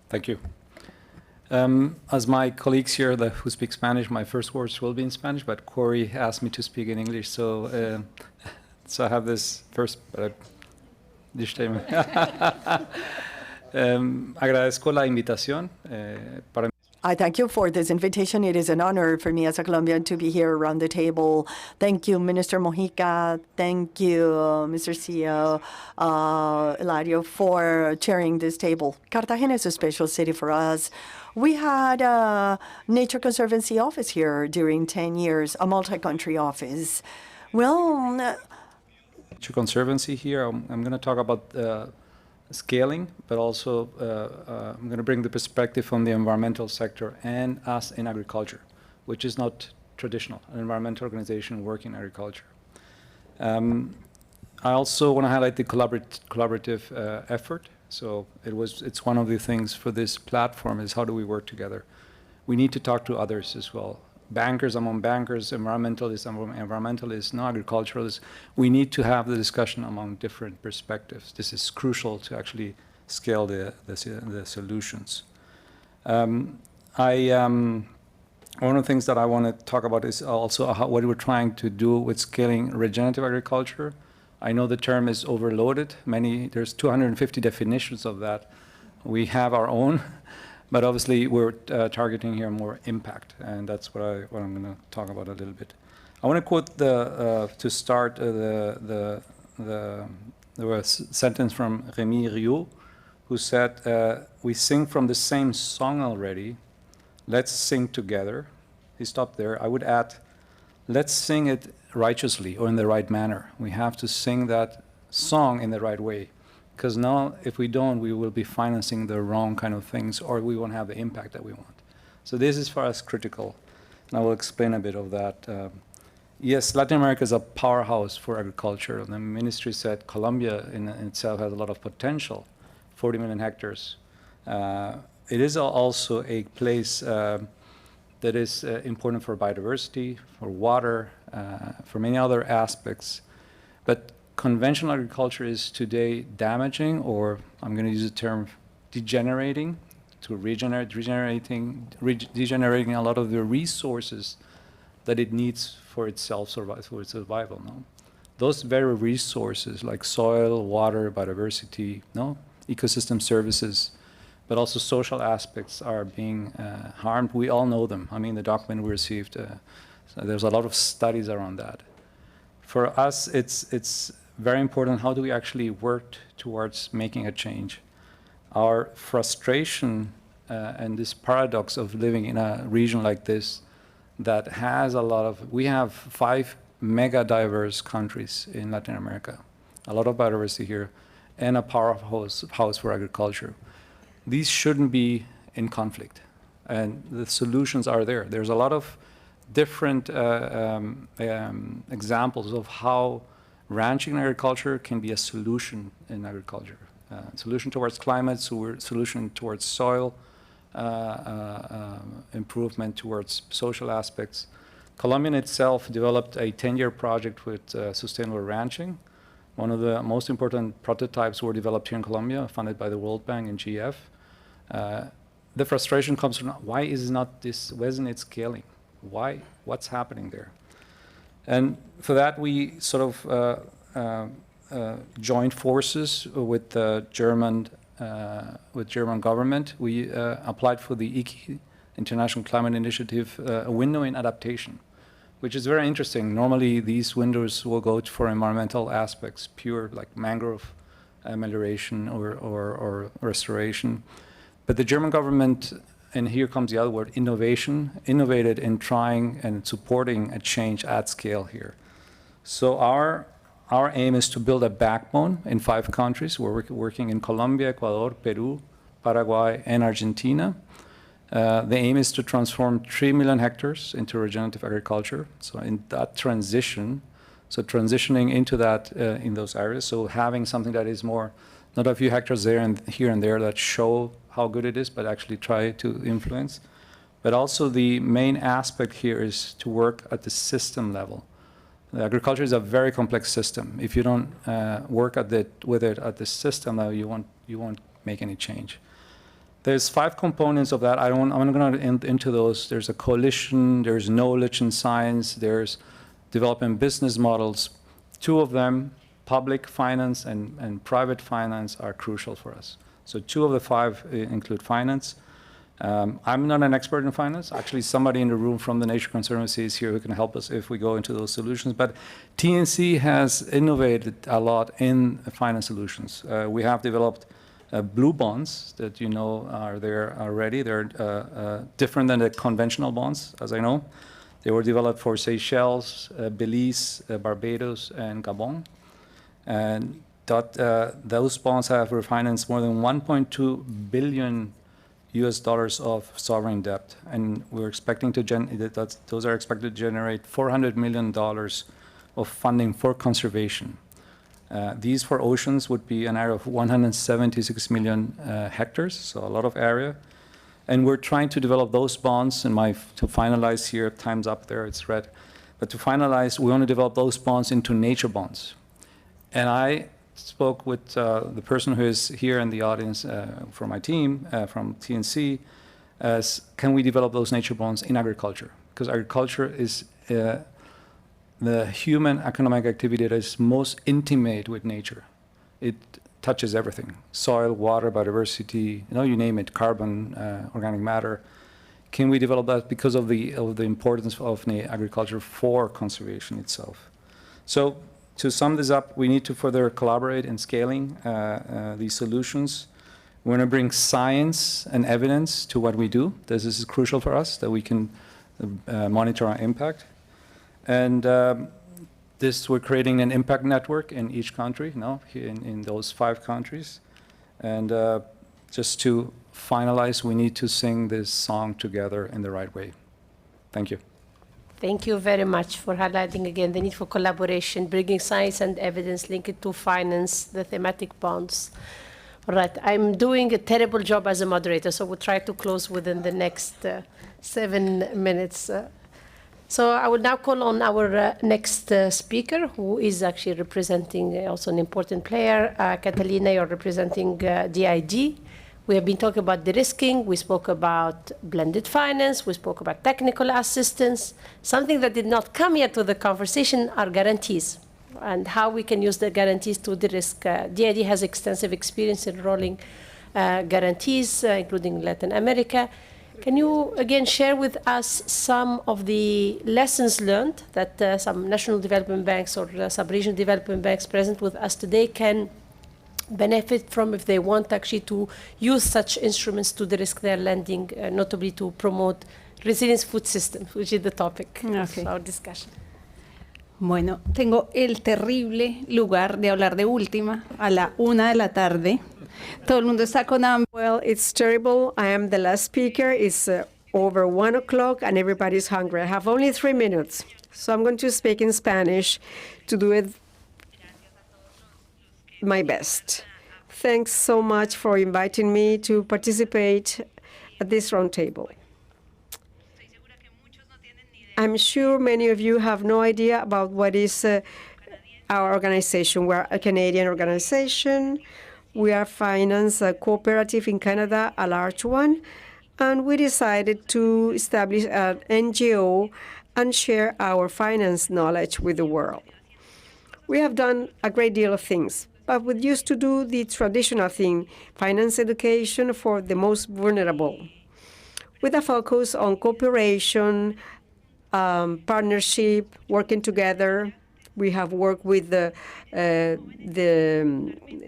Thank you. As my colleagues here who speak Spanish, my first words will be in Spanish, but Corey asked me to speak in English, so so I have this first. Agradezco la invitación. Para I thank you for this invitation. It is an honor for me as a Colombian to be here around the table. Thank you, Minister Mojica. Thank you, Mr. CEO Eladio, for chairing this table. Cartagena is a special city for us. We had a Nature Conservancy office here during 10 years, a multi-country office. Well, Nature Conservancy here, I'm going to talk about scaling, but also I'm going to bring the perspective from the environmental sector and us in agriculture, which is not traditional, an environmental organization working in agriculture. I also want to highlight the collaborative effort. So it's one of the things for this platform is how do we work together? We need to talk to others as well. Bankers among bankers, environmentalists among environmentalists, no agriculturalists. We need to have the discussion among different perspectives. This is crucial to actually scale the solutions. One of the things that I want to talk about is also what we're trying to do with scaling regenerative agriculture. I know the term is overloaded. There's 250 definitions of that. We have our own. But obviously, we're targeting here more impact, and that's what I'm going to talk about a little bit. I want to quote to start the sentence from Rémi Rioux, who said, "We sing from the same song already. Let's sing together." He stopped there. I would add, let's sing it righteously or in the right manner. We have to sing that song in the right way. Because now, if we don't, we will be financing the wrong kind of things, or we won't have the impact that we want. So this is for us critical, and I will explain a bit of that. Yes, Latin America is a powerhouse for agriculture. The ministry said Colombia in itself has a lot of potential, 40 million hectares. It is also a place that is important for biodiversity, for water, for many other aspects. But conventional agriculture is today damaging, or I'm going to use the term degenerating, degenerating a lot of the resources that it needs for itself, for its survival. No? Those very resources like soil, water, biodiversity, ecosystem services, but also social aspects are being harmed. We all know them. I mean, the document we received, so there's a lot of studies around that. For us, it's very important, how do we actually work towards making a change? Our frustration and this paradox of living in a region like this that has we have 5 mega diverse countries in Latin America, a lot of biodiversity here, and a powerhouse for agriculture. These shouldn't be in conflict, and the solutions are there. There's a lot of different examples of how ranching in agriculture can be a solution in agriculture. Solution towards climate, solution towards soil, improvement towards social aspects. Colombia itself developed a 10-year project with sustainable ranching. One of the most important prototypes were developed here in Colombia, funded by the World Bank and GF. The frustration comes from, why isn't it scaling? Why? What's happening there? And for that, we sort of joined forces with the German government. We applied for the ICI, International Climate Initiative, a window in adaptation, which is very interesting. Normally, these windows will go for environmental aspects, pure like mangrove amelioration or restoration. But the German government, and here comes the other word, innovated in trying and supporting a change at scale here. So our aim is to build a backbone in 5 countries. We're working in Colombia, Ecuador, Peru, Paraguay, and Argentina. The aim is to transform 3 million hectares into regenerative agriculture. So in that transition, transitioning into that in those areas, so having something that is more, not a few hectares there and here and there that show how good it is, but actually try to influence. But also the main aspect here is to work at the system level. Agriculture is a very complex system. If you don't work with it at the system level, you won't make any change. There's 5 components of that. I'm not going to get into those. There's a coalition, there's knowledge and science, there's developing business models. 2 of them, public finance and private finance, are crucial for us. So 2 of the 5 include finance. I'm not an expert in finance. Actually, somebody in the room from the Nature Conservancy is here who can help us if we go into those solutions. But TNC has innovated a lot in finance solutions. We have developed blue bonds that you know are there already. They're different than the conventional bonds, as I know. They were developed for Seychelles, Belize, Barbados, and Gabon. And those bonds have refinanced more than 1.2 billion US dollars of sovereign debt, and we're expecting to those are expected to generate $400 million of funding for conservation. These for oceans would be an area of 176 million hectares, so a lot of area. And we're trying to develop those bonds, and to finalize here, time's up there, it's red. But to finalize, we want to develop those bonds into nature bonds. And I spoke with the person who is here in the audience from my team, from TNC, as can we develop those nature bonds in agriculture? Because agriculture is the human economic activity that is most intimate with nature. It touches everything: soil, water, biodiversity, you name it, carbon, organic matter. Can we develop that because of the importance of agriculture for conservation itself? So to sum this up, we need to further collaborate in scaling these solutions. We want to bring science and evidence to what we do. This is crucial for us, that we can monitor our impact. And we're creating an impact network in each country, in those 5 countries. And just to finalize, we need to sing this song together in the right way. Thank you. Thank you very much for highlighting again the need for collaboration, bringing science and evidence, link it to finance, the thematic bonds. All right, I'm doing a terrible job as a moderator, so we'll try to close within the next 7 minutes. So I will now call on our next speaker, who is actually representing also an important player. Catalina, you're representing DID. We have been talking about de-risking. We spoke about blended finance. We spoke about technical assistance. Something that did not come yet to the conversation are guarantees and how we can use the guarantees to de-risk. DID has extensive experience in rolling guarantees, including Latin America. Can you, again, share with us some of the lessons learned that some national development banks or sub-regional development banks present with us today can benefit from if they want actually to use such instruments to de-risk their lending, notably to promote resilient food systems, which is the topic of our discussion? Bueno, tengo el terrible lugar de hablar de última a la 1 de la tarde. Todo el mundo está con hambre. Well, it's terrible. I am the last speaker. It's over 1 o'clock and everybody's hungry. I have only 3 minutes. So I'm going to speak in Spanish to do it my best. Thanks so much for inviting me to participate at this roundtable. I'm sure many of you have no idea about what is our organization. We're a Canadian organization. We are finance a cooperative in Canada, a large one, and we decided to establish an NGO and share our finance knowledge with the world. We have done a great deal of things, but we used to do the traditional thing, finance education for the most vulnerable, with a focus on cooperation, partnership, working together, We have worked with the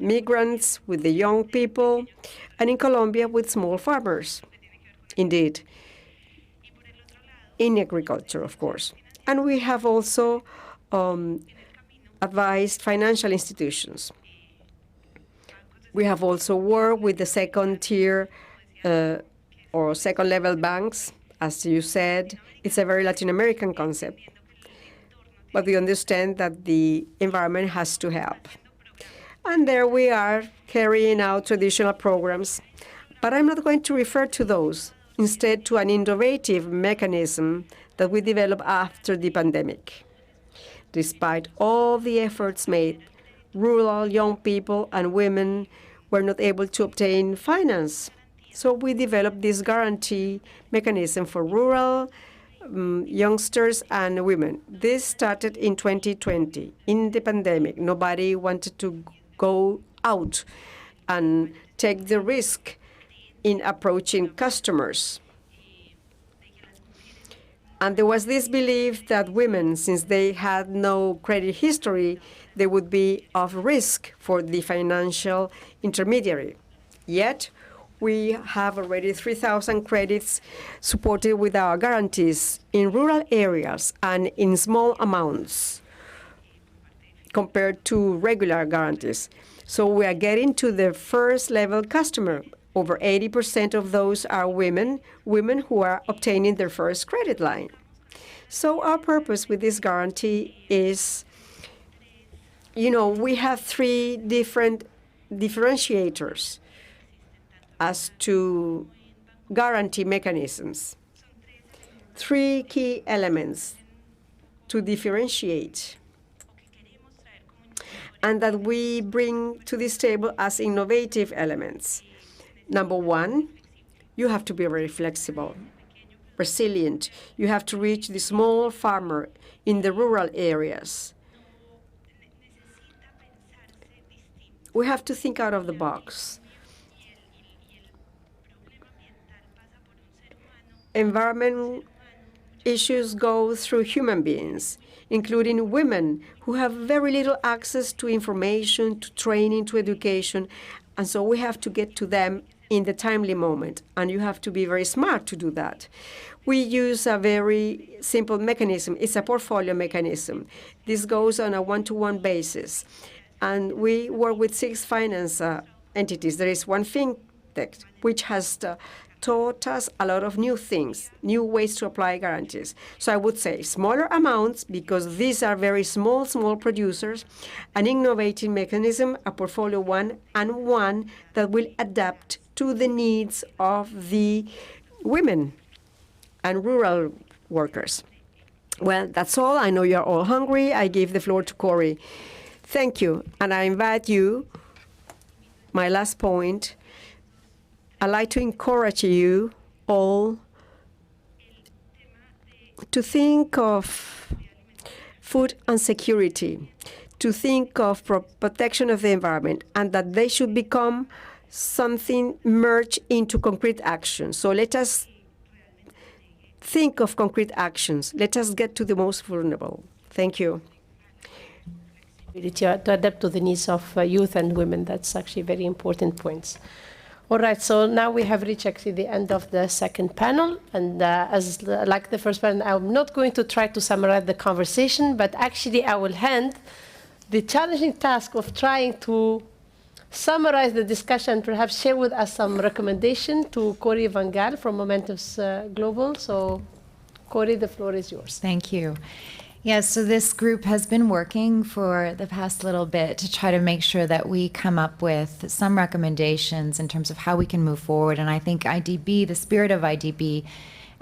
migrants, with the young people, and in Colombia with small farmers, indeed, in agriculture, of course. And we have also advised financial institutions. We have also worked with the second-tier or second-level banks. As you said, it's a very Latin American concept. But we understand that the environment has to help. And there we are carrying out traditional programs. But I'm not going to refer to those, instead to an innovative mechanism that we developed after the pandemic. Despite all the efforts made, rural young people and women were not able to obtain finance. So we developed this guarantee mechanism for rural youngsters and women. This started in 2020, in the pandemic. Nobody wanted to go out and take the risk in approaching customers. And there was this belief that women, since they had no credit history, they would be of risk for the financial intermediary. Yet, we have already 3,000 credits supported with our guarantees in rural areas and in small amounts compared to regular guarantees. So we are getting to the first level customer. Over 80% of those are women who are obtaining their first credit line. So our purpose with this guarantee is, we have three different differentiators as to guarantee mechanisms. Three key elements to differentiate and that we bring to this table as innovative elements. Number one, you have to be very flexible, resilient. You have to reach the small farmer in the rural areas. We have to think out of the box. Environment issues go through human beings, including women who have very little access to information, to training, to education. And so we have to get to them in the timely moment, and you have to be very smart to do that. We use a very simple mechanism. It's a portfolio mechanism. This goes on a one-to-one basis, and we work with 6 finance entities. There is one fintech, which has taught us a lot of new things, new ways to apply guarantees. So I would say smaller amounts, because these are very small producers, an innovative mechanism, a portfolio one that will adapt to the needs of the women and rural workers. Well, that's all. I know you're all hungry. I give the floor to Corey. Thank you. And I invite you, my last point, I'd like to encourage you all to think of food insecurity, to think of protection of the environment, and that they should become something merged into concrete action. So let us think of concrete actions. Let us get to the most vulnerable. Thank you. To adapt to the needs of youth and women, that's actually very important points. All right, so now we have reached actually the end of the second panel. And as like the first panel, I'm not going to try to summarize the conversation, but actually I will hand the challenging task of trying to summarize the discussion, perhaps share with us some recommendation to Corey Van Gaal from Momentus Global. So Corey, the floor is yours. Thank you. Yes, so this group has been working for the past little bit to try to make sure that we come up with some recommendations in terms of how we can move forward. And I think IDB, the spirit of IDB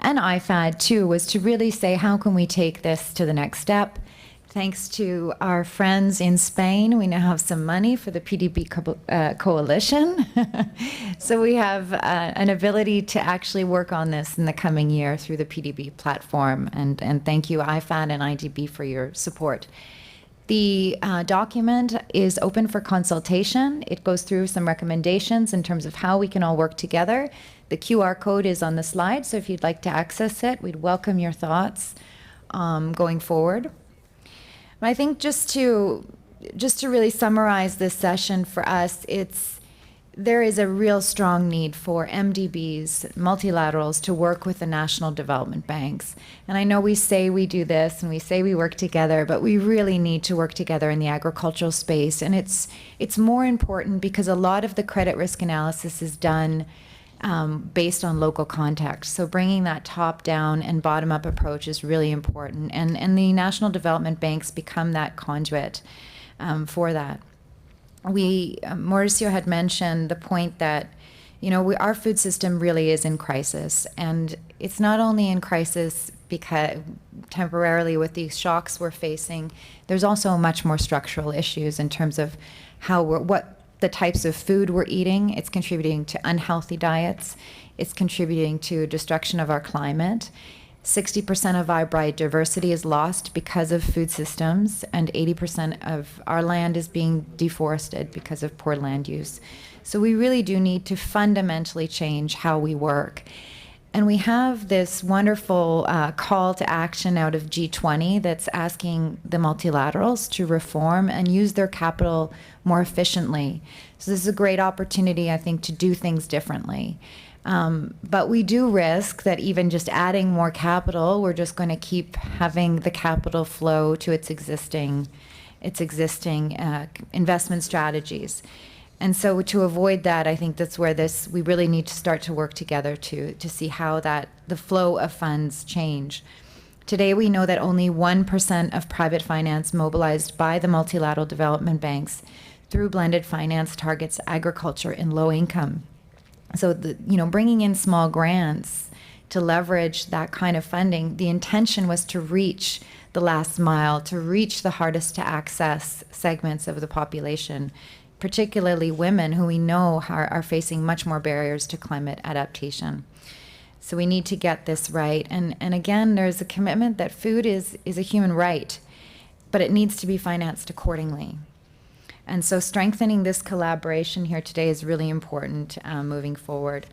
and IFAD too, was to really say, how can we take this to the next step? Thanks to our friends in Spain, we now have some money for the PDB coalition. So we have an ability to actually work on this in the coming year through the PDB platform. And thank you, IFAD and IDB, for your support. The document is open for consultation. It goes through some recommendations in terms of how we can all work together. The QR code is on the slide, so if you'd like to access it, we'd welcome your thoughts going forward. I think just to really summarize this session for us, there is a real strong need for MDBs, multilaterals, to work with the national development banks. And I know we say we do this and we say we work together, but we really need to work together in the agricultural space. And it's more important because a lot of the credit risk analysis is done based on local context. So bringing that top-down and bottom-up approach is really important. And the national development banks become that conduit for that. Mauricio had mentioned the point that, our food system really is in crisis. And it's not only in crisis because temporarily with these shocks we're facing, there's also much more structural issues in terms of what the types of food we're eating. It's contributing to unhealthy diets. It's contributing to destruction of our climate. 60% of our biodiversity is lost because of food systems, and 80% of our land is being deforested because of poor land use. So we really do need to fundamentally change how we work. And we have this wonderful call to action out of G20 that's asking the multilaterals to reform and use their capital more efficiently. So this is a great opportunity, I think, to do things differently. But we do risk that even just adding more capital, we're just going to keep having the capital flow to its existing investment strategies. And so to avoid that, I think that's where we really need to start to work together to see how the flow of funds change. Today, we know that only 1% of private finance mobilized by the multilateral development banks through blended finance targets agriculture in low income. So, bringing in small grants to leverage that kind of funding, the intention was to reach the last mile, to reach the hardest to access segments of the population, particularly women who we know are facing much more barriers to climate adaptation. So we need to get this right. And again, there's a commitment that food is a human right, but it needs to be financed accordingly. And so strengthening this collaboration here today is really important moving forward.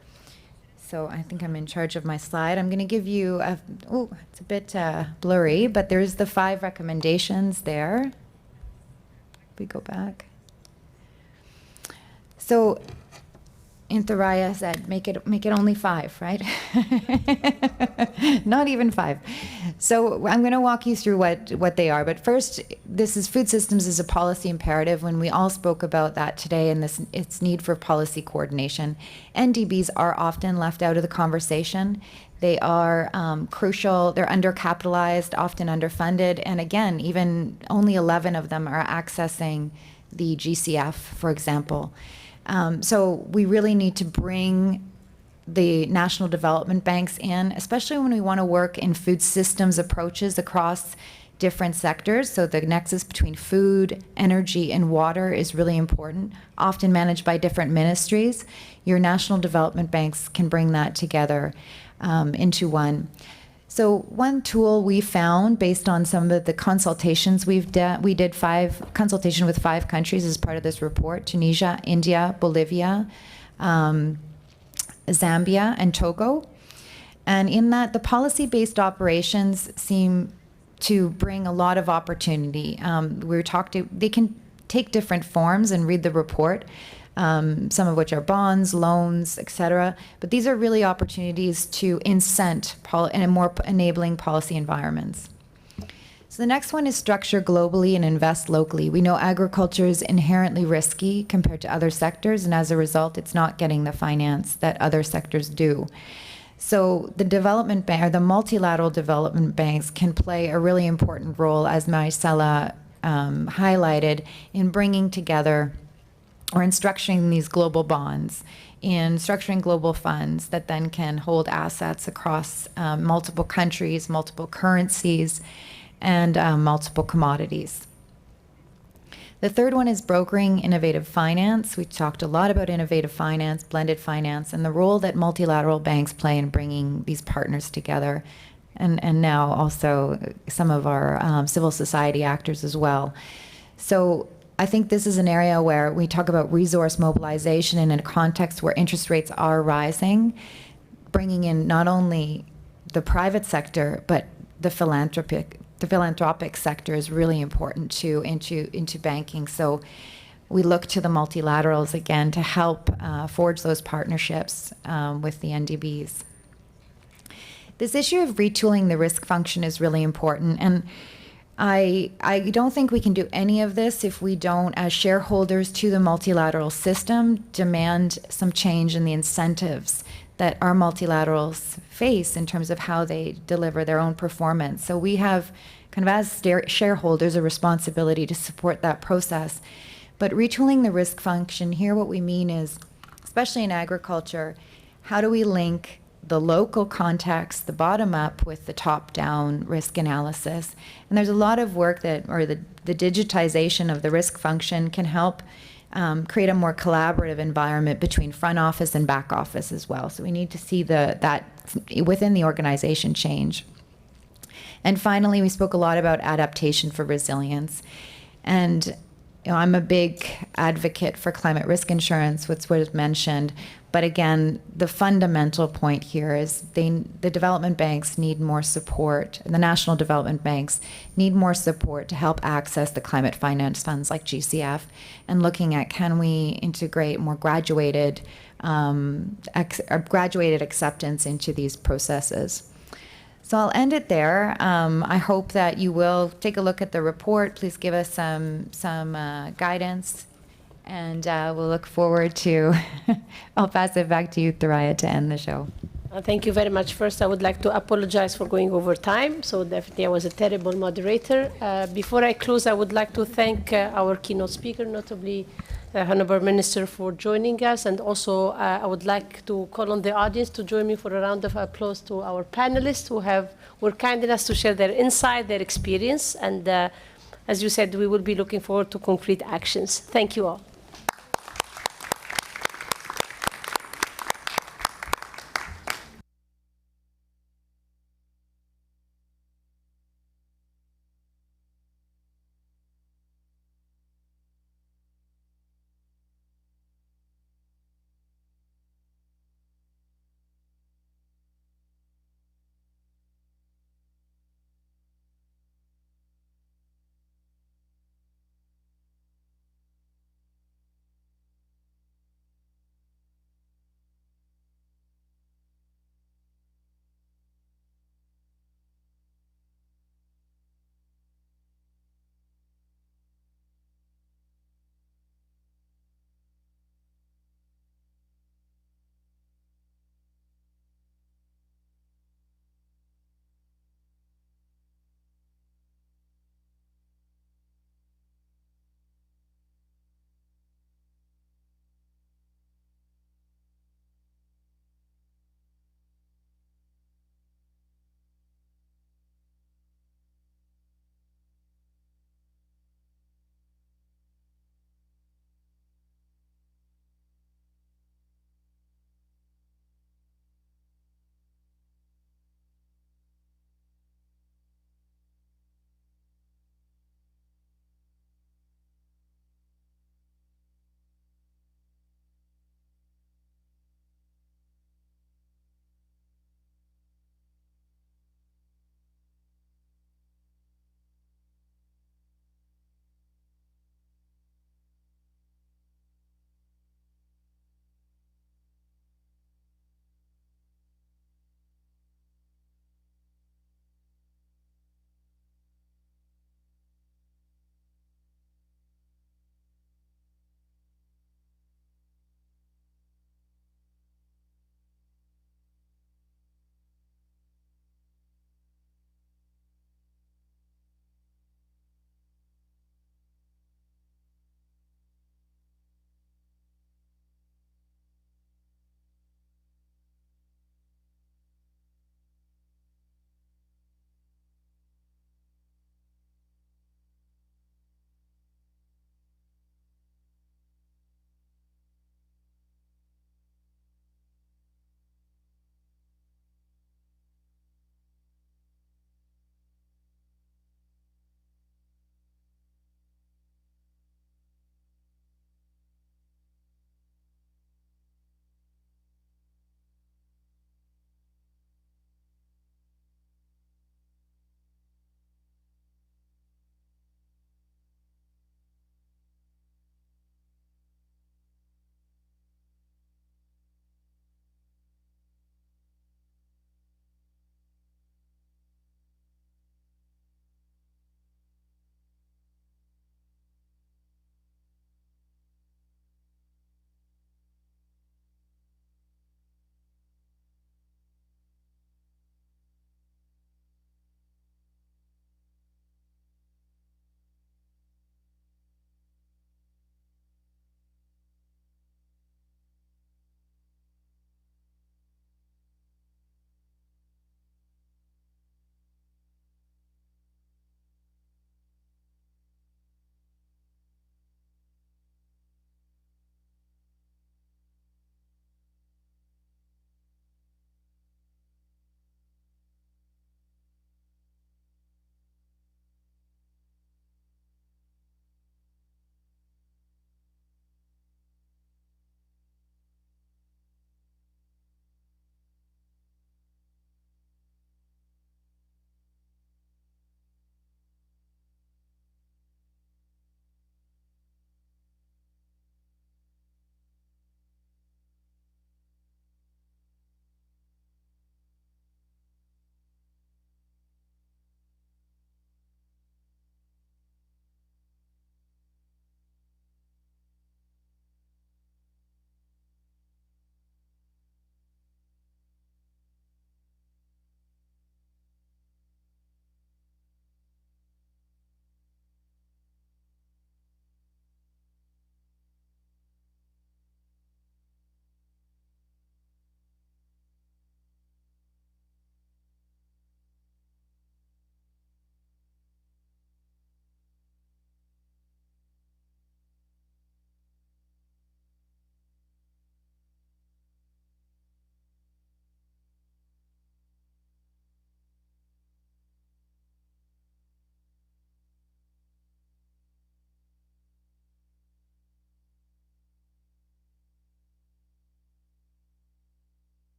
So I think I'm in charge of my slide. I'm going to give you it's a bit blurry, but there's the 5 recommendations there. We go back. So Inthoraya said, make it only 5, right? Not even 5. So I'm going to walk you through what they are. But first, food systems is a policy imperative. When we all spoke about that today and its need for policy coordination, NDBs are often left out of the conversation. They are crucial. They're undercapitalized, often underfunded. And again, even only 11 of them are accessing the GCF, for example. So we really need to bring the national development banks in, especially when we want to work in food systems approaches across different sectors. So the nexus between food, energy, and water is really important, often managed by different ministries. Your national development banks can bring that together into one. So one tool we found based on some of the consultations we did 5 consultation with 5 countries as part of this report: Tunisia, India, Bolivia, Zambia, and Togo. And in that, the policy-based operations seem to bring a lot of opportunity. They can take different forms and read the report. Some of which are bonds, loans, etc. But these are really opportunities to incent in more enabling policy environments. So the next one is structure globally and invest locally. We know agriculture is inherently risky compared to other sectors, and as a result, it's not getting the finance that other sectors do. So the development bank, or the multilateral development banks, can play a really important role, as Maricela highlighted, in bringing together or in structuring these global bonds, in structuring global funds that then can hold assets across multiple countries, multiple currencies, and multiple commodities. The third one is brokering innovative finance. We talked a lot about innovative finance, blended finance, and the role that multilateral banks play in bringing these partners together, and now also some of our civil society actors as well. So I think this is an area where we talk about resource mobilization in a context where interest rates are rising, bringing in not only the private sector, but the philanthropic the philanthropic sector is really important too into banking. So we look to the multilaterals again to help forge those partnerships with the NDBs. This issue of retooling the risk function is really important, and I don't think we can do any of this if we don't, as shareholders to the multilateral system, demand some change in the incentives that our multilaterals face in terms of how they deliver their own performance. So we have, kind of as shareholders, a responsibility to support that process. But retooling the risk function here, what we mean is, especially in agriculture, how do we link the local context, the bottom up, with the top down risk analysis? And there's a lot of work that, or the digitization of the risk function can help create a more collaborative environment between front office and back office as well. So we need to see that within the organization change. And finally, we spoke a lot about adaptation for resilience. And I'm a big advocate for climate risk insurance, which was mentioned. But again, the fundamental point here is the development banks need more support, and the national development banks need more support to help access the climate finance funds like GCF, and looking at, can we integrate more graduated acceptance into these processes. So I'll end it there. I hope that you will take a look at the report. Please give us some guidance, and we'll look forward to, I'll pass it back to you, Thoraya, to end the show. Thank you very much. First, I would like to apologize for going over time. So definitely I was a terrible moderator. Before I close, I would like to thank our keynote speaker, notably Honorable Minister, for joining us. And also I would like to call on the audience to join me for a round of applause to our panelists who were kind enough to share their insight, their experience. And as you said, we will be looking forward to concrete actions. Thank you all.